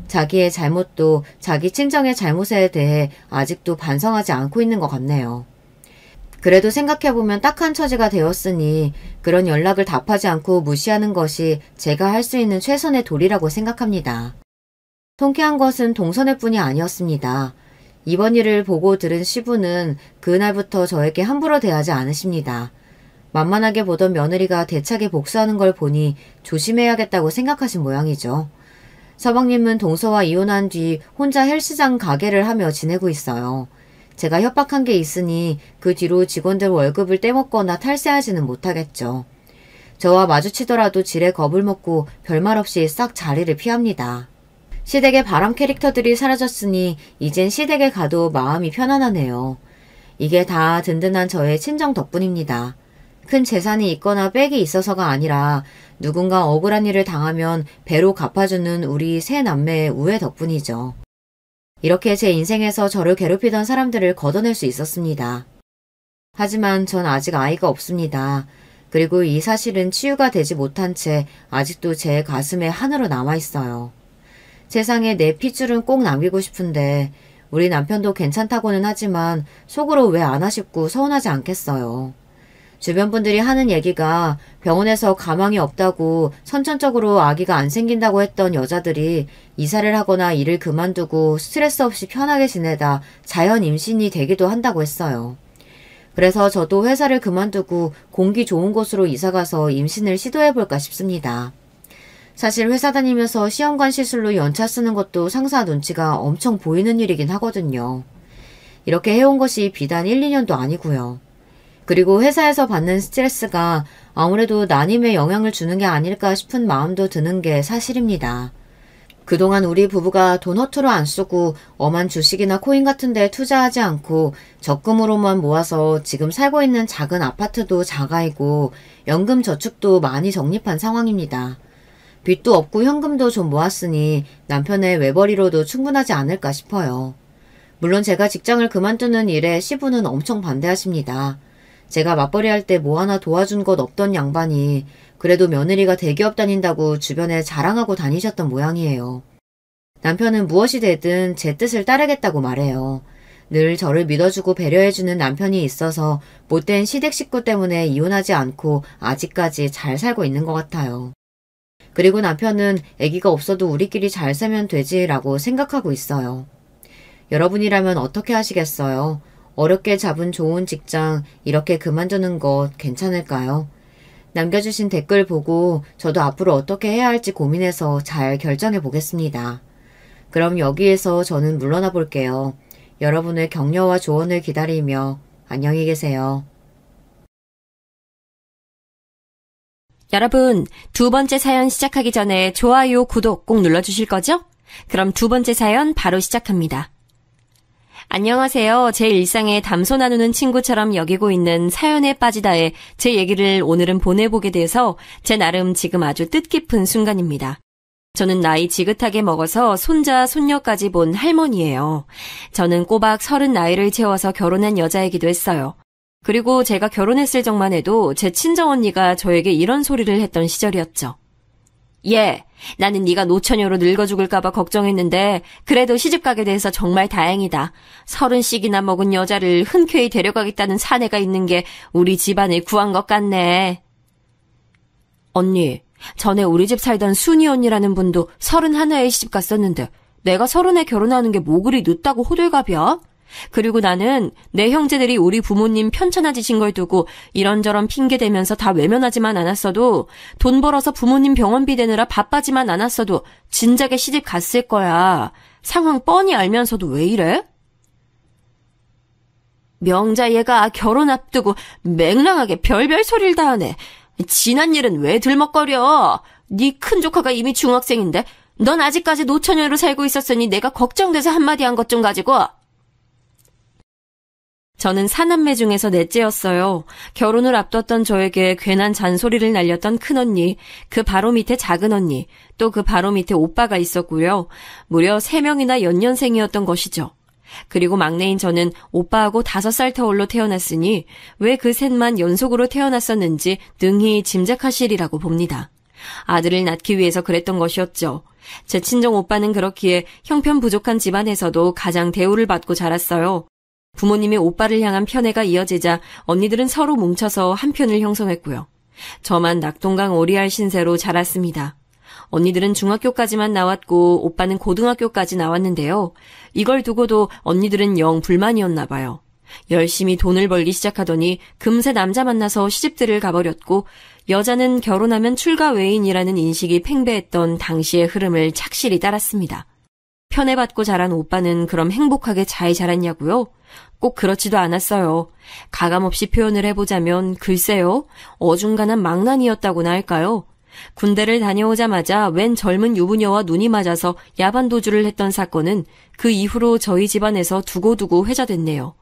자기의 잘못도 자기 친정의 잘못에 대해 아직도 반성하지 않고 있는 것 같네요. 그래도 생각해보면 딱한 처지가 되었으니 그런 연락을 답하지 않고 무시하는 것이 제가 할 수 있는 최선의 도리라고 생각합니다. 통쾌한 것은 동선회뿐이 아니었습니다. 이번 일을 보고 들은 시부는 그날부터 저에게 함부로 대하지 않으십니다. 만만하게 보던 며느리가 대차게 복수하는 걸 보니 조심해야겠다고 생각하신 모양이죠. 서방님은 동서와 이혼한 뒤 혼자 헬스장 가게를 하며 지내고 있어요. 제가 협박한 게 있으니 그 뒤로 직원들 월급을 떼먹거나 탈세하지는 못하겠죠. 저와 마주치더라도 지레 겁을 먹고 별말 없이 싹 자리를 피합니다. 시댁의 바람 캐릭터들이 사라졌으니 이젠 시댁에 가도 마음이 편안하네요. 이게 다 든든한 저의 친정 덕분입니다. 큰 재산이 있거나 빽이 있어서가 아니라 누군가 억울한 일을 당하면 배로 갚아주는 우리 세 남매의 우애 덕분이죠. 이렇게 제 인생에서 저를 괴롭히던 사람들을 걷어낼 수 있었습니다. 하지만 전 아직 아이가 없습니다. 그리고 이 사실은 치유가 되지 못한 채 아직도 제 가슴에 한으로 남아있어요. 세상에 내 핏줄은 꼭 남기고 싶은데 우리 남편도 괜찮다고는 하지만 속으로 왜 안 아쉽고 서운하지 않겠어요. 주변 분들이 하는 얘기가 병원에서 가망이 없다고 선천적으로 아기가 안 생긴다고 했던 여자들이 이사를 하거나 일을 그만두고 스트레스 없이 편하게 지내다 자연 임신이 되기도 한다고 했어요. 그래서 저도 회사를 그만두고 공기 좋은 곳으로 이사가서 임신을 시도해볼까 싶습니다. 사실 회사 다니면서 시험관 시술로 연차 쓰는 것도 상사 눈치가 엄청 보이는 일이긴 하거든요. 이렇게 해온 것이 비단 1, 2년도 아니고요. 그리고 회사에서 받는 스트레스가 아무래도 난임에 영향을 주는 게 아닐까 싶은 마음도 드는 게 사실입니다. 그동안 우리 부부가 돈 허투루 안 쓰고 엄한 주식이나 코인 같은 데 투자하지 않고 적금으로만 모아서 지금 살고 있는 작은 아파트도 자가이고 연금 저축도 많이 적립한 상황입니다. 빚도 없고 현금도 좀 모았으니 남편의 외벌이로도 충분하지 않을까 싶어요. 물론 제가 직장을 그만두는 일에 시부는 엄청 반대하십니다. 제가 맞벌이 할 때 뭐 하나 도와준 것 없던 양반이 그래도 며느리가 대기업 다닌다고 주변에 자랑하고 다니셨던 모양이에요. 남편은 무엇이 되든 제 뜻을 따르겠다고 말해요. 늘 저를 믿어주고 배려해주는 남편이 있어서 못된 시댁 식구 때문에 이혼하지 않고 아직까지 잘 살고 있는 것 같아요. 그리고 남편은 아기가 없어도 우리끼리 잘 살면 되지라고 생각하고 있어요. 여러분이라면 어떻게 하시겠어요? 어렵게 잡은 좋은 직장 이렇게 그만두는 것 괜찮을까요? 남겨주신 댓글 보고 저도 앞으로 어떻게 해야 할지 고민해서 잘 결정해 보겠습니다. 그럼 여기에서 저는 물러나 볼게요. 여러분의 격려와 조언을 기다리며 안녕히 계세요. 여러분, 두 번째 사연 시작하기 전에 좋아요, 구독 꼭 눌러주실 거죠? 그럼 두 번째 사연 바로 시작합니다. 안녕하세요. 제 일상에 담소 나누는 친구처럼 여기고 있는 사연에 빠지다에 제 얘기를 오늘은 보내보게 돼서 제 나름 지금 아주 뜻깊은 순간입니다. 저는 나이 지긋하게 먹어서 손자, 손녀까지 본 할머니예요. 저는 꼬박 30 나이를 채워서 결혼한 여자이기도 했어요. 그리고 제가 결혼했을 적만 해도 제 친정언니가 저에게 이런 소리를 했던 시절이었죠. 예, 나는 네가 노처녀로 늙어 죽을까봐 걱정했는데 그래도 시집가게 돼서 정말 다행이다. 30씩이나 먹은 여자를 흔쾌히 데려가겠다는 사내가 있는 게 우리 집안을 구한 것 같네. 언니, 전에 우리 집 살던 순이 언니라는 분도 31에 시집 갔었는데 내가 30에 결혼하는 게 뭐 그리 늦다고 호들갑이야? 그리고 나는 내 형제들이 우리 부모님 편찮아지신 걸 두고 이런저런 핑계 대면서 다 외면하지만 않았어도 돈 벌어서 부모님 병원비 대느라 바빠지만 않았어도 진작에 시집 갔을 거야. 상황 뻔히 알면서도 왜 이래? 명자 얘가 결혼 앞두고 맹랑하게 별별 소리를 다 하네. 지난 일은 왜 들먹거려? 네 큰 조카가 이미 중학생인데 넌 아직까지 노처녀로 살고 있었으니 내가 걱정돼서 한마디 한 것 좀 가지고. 저는 사남매 중에서 넷째였어요. 결혼을 앞뒀던 저에게 괜한 잔소리를 날렸던 큰언니, 그 바로 밑에 작은언니, 또 그 바로 밑에 오빠가 있었고요. 무려 3명이나 연년생이었던 것이죠. 그리고 막내인 저는 오빠하고 5살 터울로 태어났으니 왜 그 셋만 연속으로 태어났었는지 능히 짐작하시리라고 봅니다. 아들을 낳기 위해서 그랬던 것이었죠. 제 친정 오빠는 그렇기에 형편 부족한 집안에서도 가장 대우를 받고 자랐어요. 부모님이 오빠를 향한 편애가 이어지자 언니들은 서로 뭉쳐서 한 편을 형성했고요. 저만 낙동강 오리알 신세로 자랐습니다. 언니들은 중학교까지만 나왔고 오빠는 고등학교까지 나왔는데요. 이걸 두고도 언니들은 영 불만이었나 봐요. 열심히 돈을 벌기 시작하더니 금세 남자 만나서 시집들을 가버렸고 여자는 결혼하면 출가 외인이라는 인식이 팽배했던 당시의 흐름을 착실히 따랐습니다. 편애받고 자란 오빠는 그럼 행복하게 잘 자랐냐고요? 꼭 그렇지도 않았어요. 가감없이 표현을 해보자면 글쎄요, 어중간한 망난이었다고나 할까요? 군대를 다녀오자마자 웬 젊은 유부녀와 눈이 맞아서 야반도주를 했던 사건은 그 이후로 저희 집안에서 두고두고 회자됐네요.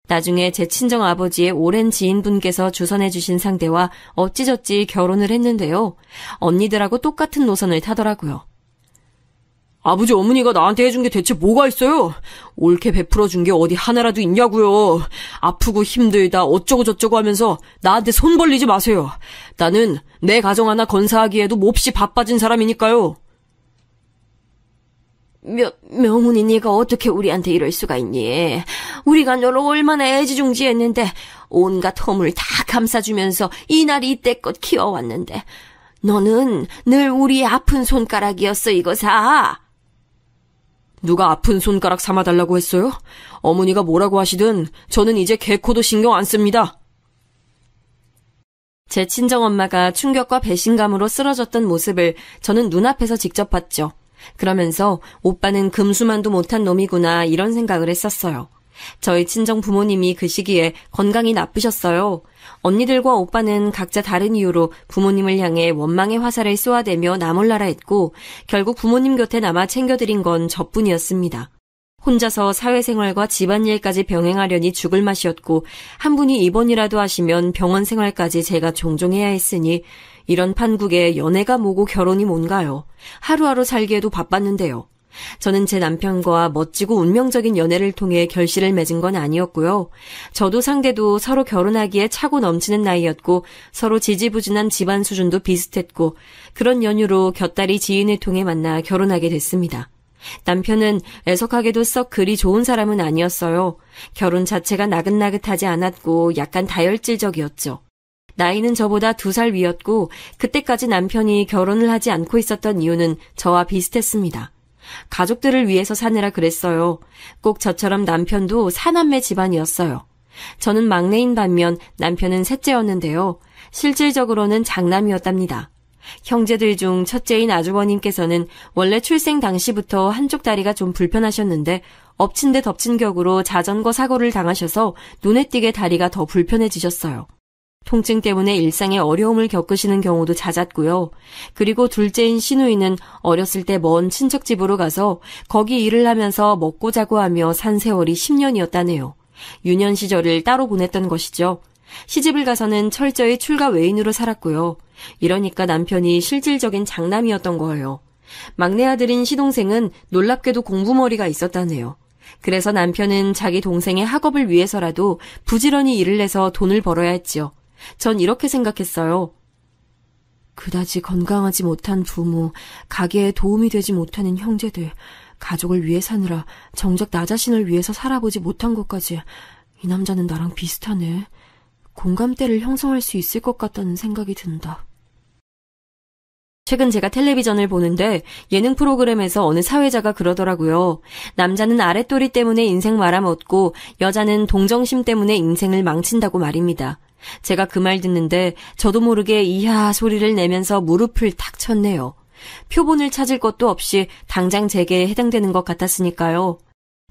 나중에 제 친정 아버지의 오랜 지인분께서 주선해 주신 상대와 어찌저찌 결혼을 했는데요. 언니들하고 똑같은 노선을 타더라고요. 아버지 어머니가 나한테 해준 게 대체 뭐가 있어요? 옳게 베풀어 준 게 어디 하나라도 있냐고요. 아프고 힘들다 어쩌고 저쩌고 하면서 나한테 손 벌리지 마세요. 나는 내 가정 하나 건사하기에도 몹시 바빠진 사람이니까요. 명훈이 네가 어떻게 우리한테 이럴 수가 있니? 우리가 너를 얼마나 애지중지했는데 온갖 허물 다 감싸주면서 이날이 이때껏 키워왔는데 너는 늘 우리 아픈 손가락이었어 이거사. 누가 아픈 손가락 삼아달라고 했어요? 어머니가 뭐라고 하시든 저는 이제 개코도 신경 안 씁니다. 제 친정엄마가 충격과 배신감으로 쓰러졌던 모습을 저는 눈앞에서 직접 봤죠. 그러면서 오빠는 금수만도 못한 놈이구나 이런 생각을 했었어요. 저희 친정 부모님이 그 시기에 건강이 나쁘셨어요. 언니들과 오빠는 각자 다른 이유로 부모님을 향해 원망의 화살을 쏘아대며 나몰라라 했고 결국 부모님 곁에 남아 챙겨드린 건 저뿐이었습니다. 혼자서 사회생활과 집안일까지 병행하려니 죽을 맛이었고 한 분이 입원이라도 하시면 병원 생활까지 제가 종종 해야 했으니 이런 판국에 연애가 뭐고 결혼이 뭔가요. 하루하루 살기에도 바빴는데요. 저는 제 남편과 멋지고 운명적인 연애를 통해 결실을 맺은 건 아니었고요. 저도 상대도 서로 결혼하기에 차고 넘치는 나이였고 서로 지지부진한 집안 수준도 비슷했고 그런 연유로 곁다리 지인을 통해 만나 결혼하게 됐습니다. 남편은 애석하게도 썩 그리 좋은 사람은 아니었어요. 결혼 자체가 나긋나긋하지 않았고 약간 다혈질적이었죠. 나이는 저보다 2살 위였고 그때까지 남편이 결혼을 하지 않고 있었던 이유는 저와 비슷했습니다. 가족들을 위해서 사느라 그랬어요. 꼭 저처럼 남편도 사남매 집안이었어요. 저는 막내인 반면 남편은 셋째였는데요. 실질적으로는 장남이었답니다. 형제들 중 첫째인 아주버님께서는 원래 출생 당시부터 한쪽 다리가 좀 불편하셨는데 엎친 데 덮친 격으로 자전거 사고를 당하셔서 눈에 띄게 다리가 더 불편해지셨어요. 통증 때문에 일상에 어려움을 겪으시는 경우도 잦았고요. 그리고 둘째인 시누이는 어렸을 때 먼 친척집으로 가서 거기 일을 하면서 먹고 자고 하며 산 세월이 10년이었다네요. 유년 시절을 따로 보냈던 것이죠. 시집을 가서는 철저히 출가 외인으로 살았고요. 이러니까 남편이 실질적인 장남이었던 거예요. 막내 아들인 시동생은 놀랍게도 공부머리가 있었다네요. 그래서 남편은 자기 동생의 학업을 위해서라도 부지런히 일을 해서 돈을 벌어야 했지요. 전 이렇게 생각했어요. 그다지 건강하지 못한 부모, 가게에 도움이 되지 못하는 형제들, 가족을 위해 사느라 정작 나 자신을 위해서 살아보지 못한 것까지 이 남자는 나랑 비슷하네. 공감대를 형성할 수 있을 것 같다는 생각이 든다. 최근 제가 텔레비전을 보는데 예능 프로그램에서 어느 사회자가 그러더라고요. 남자는 아랫도리 때문에 인생 말아먹고 여자는 동정심 때문에 인생을 망친다고 말입니다. 제가 그 말 듣는데 저도 모르게 이하 소리를 내면서 무릎을 탁 쳤네요. 표본을 찾을 것도 없이 당장 제게 해당되는 것 같았으니까요.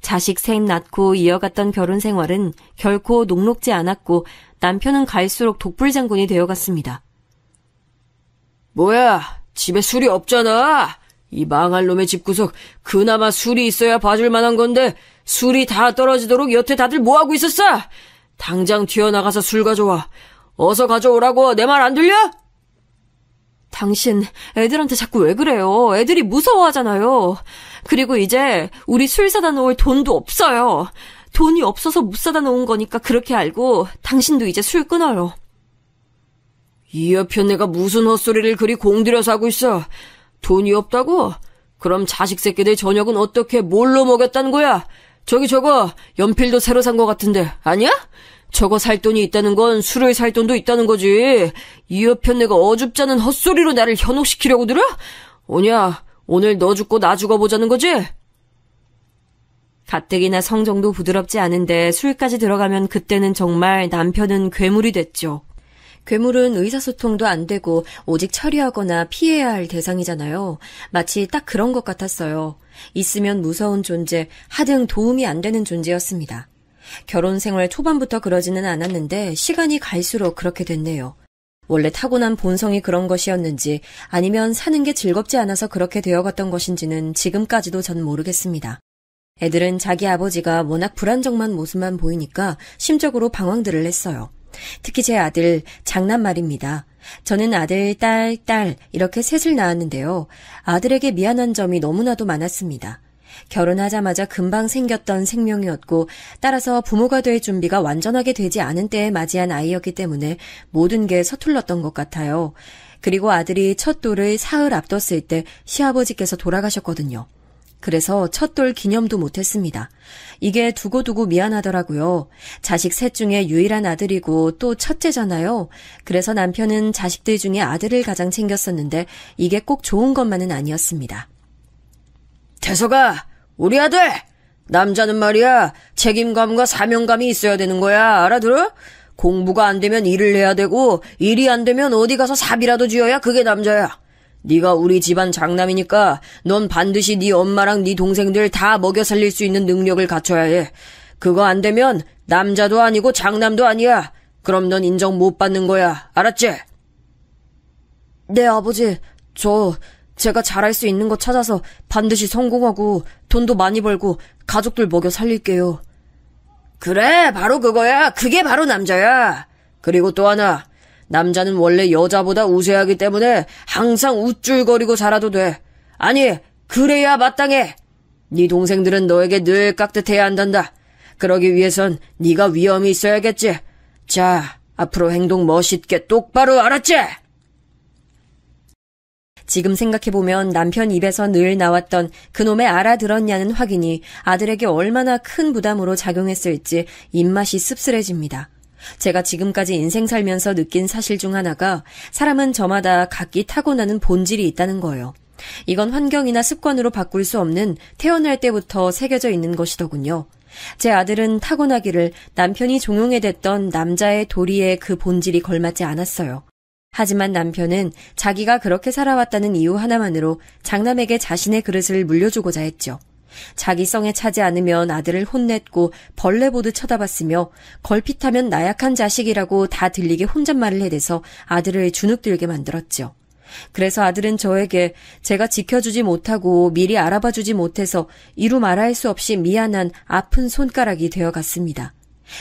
자식 셋 낳고 이어갔던 결혼 생활은 결코 녹록지 않았고 남편은 갈수록 독불장군이 되어갔습니다. 뭐야, 집에 술이 없잖아. 이 망할 놈의 집구석 그나마 술이 있어야 봐줄 만한 건데 술이 다 떨어지도록 여태 다들 뭐하고 있었어? 당장 튀어나가서 술 가져와. 어서 가져오라고. 내 말 안 들려? 당신 애들한테 자꾸 왜 그래요? 애들이 무서워하잖아요. 그리고 이제 우리 술 사다 놓을 돈도 없어요. 돈이 없어서 못 사다 놓은 거니까 그렇게 알고 당신도 이제 술 끊어요. 이 옆에 내가 무슨 헛소리를 그리 공들여서 하고 있어. 돈이 없다고? 그럼 자식 새끼들 저녁은 어떻게 뭘로 먹였다는 거야? 저기 저거 연필도 새로 산 거 같은데 아니야? 저거 살 돈이 있다는 건 술을 살 돈도 있다는 거지. 이 옆에 내가 어줍잖은 헛소리로 나를 현혹시키려고 들어? 오냐, 오늘 너 죽고 나 죽어보자는 거지? 가뜩이나 성정도 부드럽지 않은데 술까지 들어가면 그때는 정말 남편은 괴물이 됐죠. 괴물은 의사소통도 안 되고 오직 처리하거나 피해야 할 대상이잖아요. 마치 딱 그런 것 같았어요. 있으면 무서운 존재, 하등 도움이 안 되는 존재였습니다. 결혼 생활 초반부터 그러지는 않았는데 시간이 갈수록 그렇게 됐네요. 원래 타고난 본성이 그런 것이었는지 아니면 사는 게 즐겁지 않아서 그렇게 되어갔던 것인지는 지금까지도 전 모르겠습니다. 애들은 자기 아버지가 워낙 불안정한 모습만 보이니까 심적으로 방황들을 했어요. 특히 제 아들, 장남 말입니다. 저는 아들, 딸 이렇게 셋을 낳았는데요. 아들에게 미안한 점이 너무나도 많았습니다. 결혼하자마자 금방 생겼던 생명이었고 따라서 부모가 될 준비가 완전하게 되지 않은 때에 맞이한 아이였기 때문에 모든 게 서툴렀던 것 같아요. 그리고 아들이 첫 돌을 사흘 앞뒀을 때 시아버지께서 돌아가셨거든요. 그래서 첫돌 기념도 못했습니다. 이게 두고두고 미안하더라고요. 자식 셋 중에 유일한 아들이고 또 첫째잖아요. 그래서 남편은 자식들 중에 아들을 가장 챙겼었는데 이게 꼭 좋은 것만은 아니었습니다. 태서가, 우리 아들! 남자는 말이야, 책임감과 사명감이 있어야 되는 거야, 알아들어? 공부가 안 되면 일을 해야 되고, 일이 안 되면 어디 가서 사비라도 쥐어야 그게 남자야. 네가 우리 집안 장남이니까 넌 반드시 네 엄마랑 네 동생들 다 먹여 살릴 수 있는 능력을 갖춰야 해. 그거 안 되면 남자도 아니고 장남도 아니야. 그럼 넌 인정 못 받는 거야. 알았지? 네, 아버지. 제가 잘할 수 있는 거 찾아서 반드시 성공하고 돈도 많이 벌고 가족들 먹여 살릴게요. 그래, 바로 그거야. 그게 바로 남자야. 그리고 또 하나. 남자는 원래 여자보다 우세하기 때문에 항상 우쭐거리고 살아도 돼. 아니, 그래야 마땅해. 네 동생들은 너에게 늘 깍듯해야 한단다. 그러기 위해선 네가 위엄이 있어야겠지. 자, 앞으로 행동 멋있게 똑바로, 알았지? 지금 생각해보면 남편 입에서 늘 나왔던 그놈의 알아들었냐는 확인이 아들에게 얼마나 큰 부담으로 작용했을지 입맛이 씁쓸해집니다. 제가 지금까지 인생 살면서 느낀 사실 중 하나가 사람은 저마다 각기 타고나는 본질이 있다는 거예요. 이건 환경이나 습관으로 바꿀 수 없는 태어날 때부터 새겨져 있는 것이더군요. 제 아들은 타고나기를 남편이 종용해댔던 남자의 도리에 그 본질이 걸맞지 않았어요. 하지만 남편은 자기가 그렇게 살아왔다는 이유 하나만으로 장남에게 자신의 그릇을 물려주고자 했죠. 자기 성에 차지 않으면 아들을 혼냈고 벌레 보듯 쳐다봤으며 걸핏하면 나약한 자식이라고 다 들리게 혼잣말을 해대서 아들을 주눅들게 만들었죠. 그래서 아들은 저에게 제가 지켜주지 못하고 미리 알아봐주지 못해서 이루 말할 수 없이 미안한 아픈 손가락이 되어갔습니다.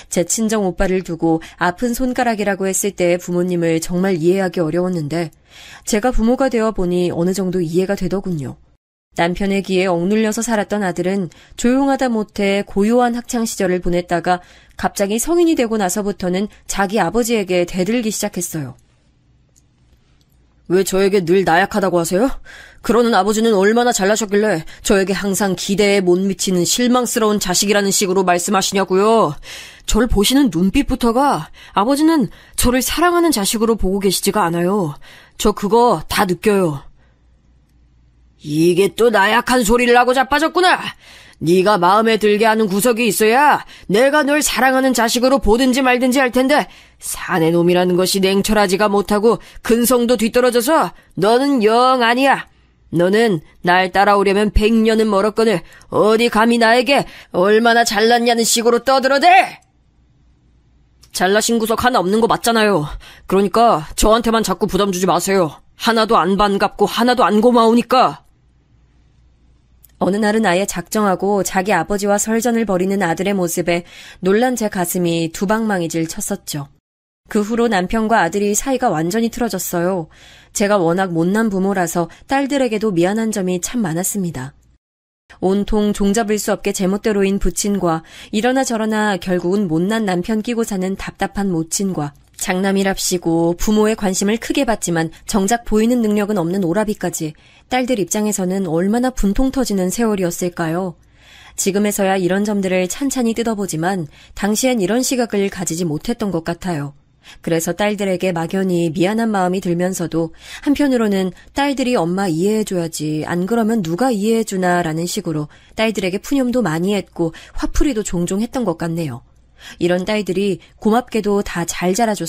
제 친정 오빠를 두고 아픈 손가락이라고 했을 때의 부모님을 정말 이해하기 어려웠는데 제가 부모가 되어 보니 어느 정도 이해가 되더군요. 남편의 기에 억눌려서 살았던 아들은 조용하다 못해 고요한 학창시절을 보냈다가 갑자기 성인이 되고 나서부터는 자기 아버지에게 대들기 시작했어요. 왜 저에게 늘 나약하다고 하세요? 그러는 아버지는 얼마나 잘나셨길래 저에게 항상 기대에 못 미치는 실망스러운 자식이라는 식으로 말씀하시냐고요. 저를 보시는 눈빛부터가 아버지는 저를 사랑하는 자식으로 보고 계시지가 않아요. 저 그거 다 느껴요. 이게 또 나약한 소리를 하고 자빠졌구나. 네가 마음에 들게 하는 구석이 있어야 내가 널 사랑하는 자식으로 보든지 말든지 할 텐데 사내 놈이라는 것이 냉철하지가 못하고 근성도 뒤떨어져서 너는 영 아니야. 너는 날 따라오려면 100년은 멀었거늘 어디 감히 나에게 얼마나 잘났냐는 식으로 떠들어대. 잘나신 구석 하나 없는 거 맞잖아요. 그러니까 저한테만 자꾸 부담 주지 마세요. 하나도 안 반갑고 하나도 안 고마우니까. 어느 날은 아예 작정하고 자기 아버지와 설전을 벌이는 아들의 모습에 놀란 제 가슴이 두방망이질 쳤었죠. 그 후로 남편과 아들이 사이가 완전히 틀어졌어요. 제가 워낙 못난 부모라서 딸들에게도 미안한 점이 참 많았습니다. 온통 종잡을 수 없게 제멋대로인 부친과 이러나 저러나 결국은 못난 남편 끼고 사는 답답한 모친과 장남이랍시고 부모의 관심을 크게 받지만 정작 보이는 능력은 없는 오라비까지 딸들 입장에서는 얼마나 분통 터지는 세월이었을까요? 지금에서야 이런 점들을 찬찬히 뜯어보지만 당시엔 이런 시각을 가지지 못했던 것 같아요. 그래서 딸들에게 막연히 미안한 마음이 들면서도 한편으로는 딸들이 엄마 이해해줘야지 안 그러면 누가 이해해주나 라는 식으로 딸들에게 푸념도 많이 했고 화풀이도 종종 했던 것 같네요. 이런 딸들이 고맙게도 다 잘 자라줬어요.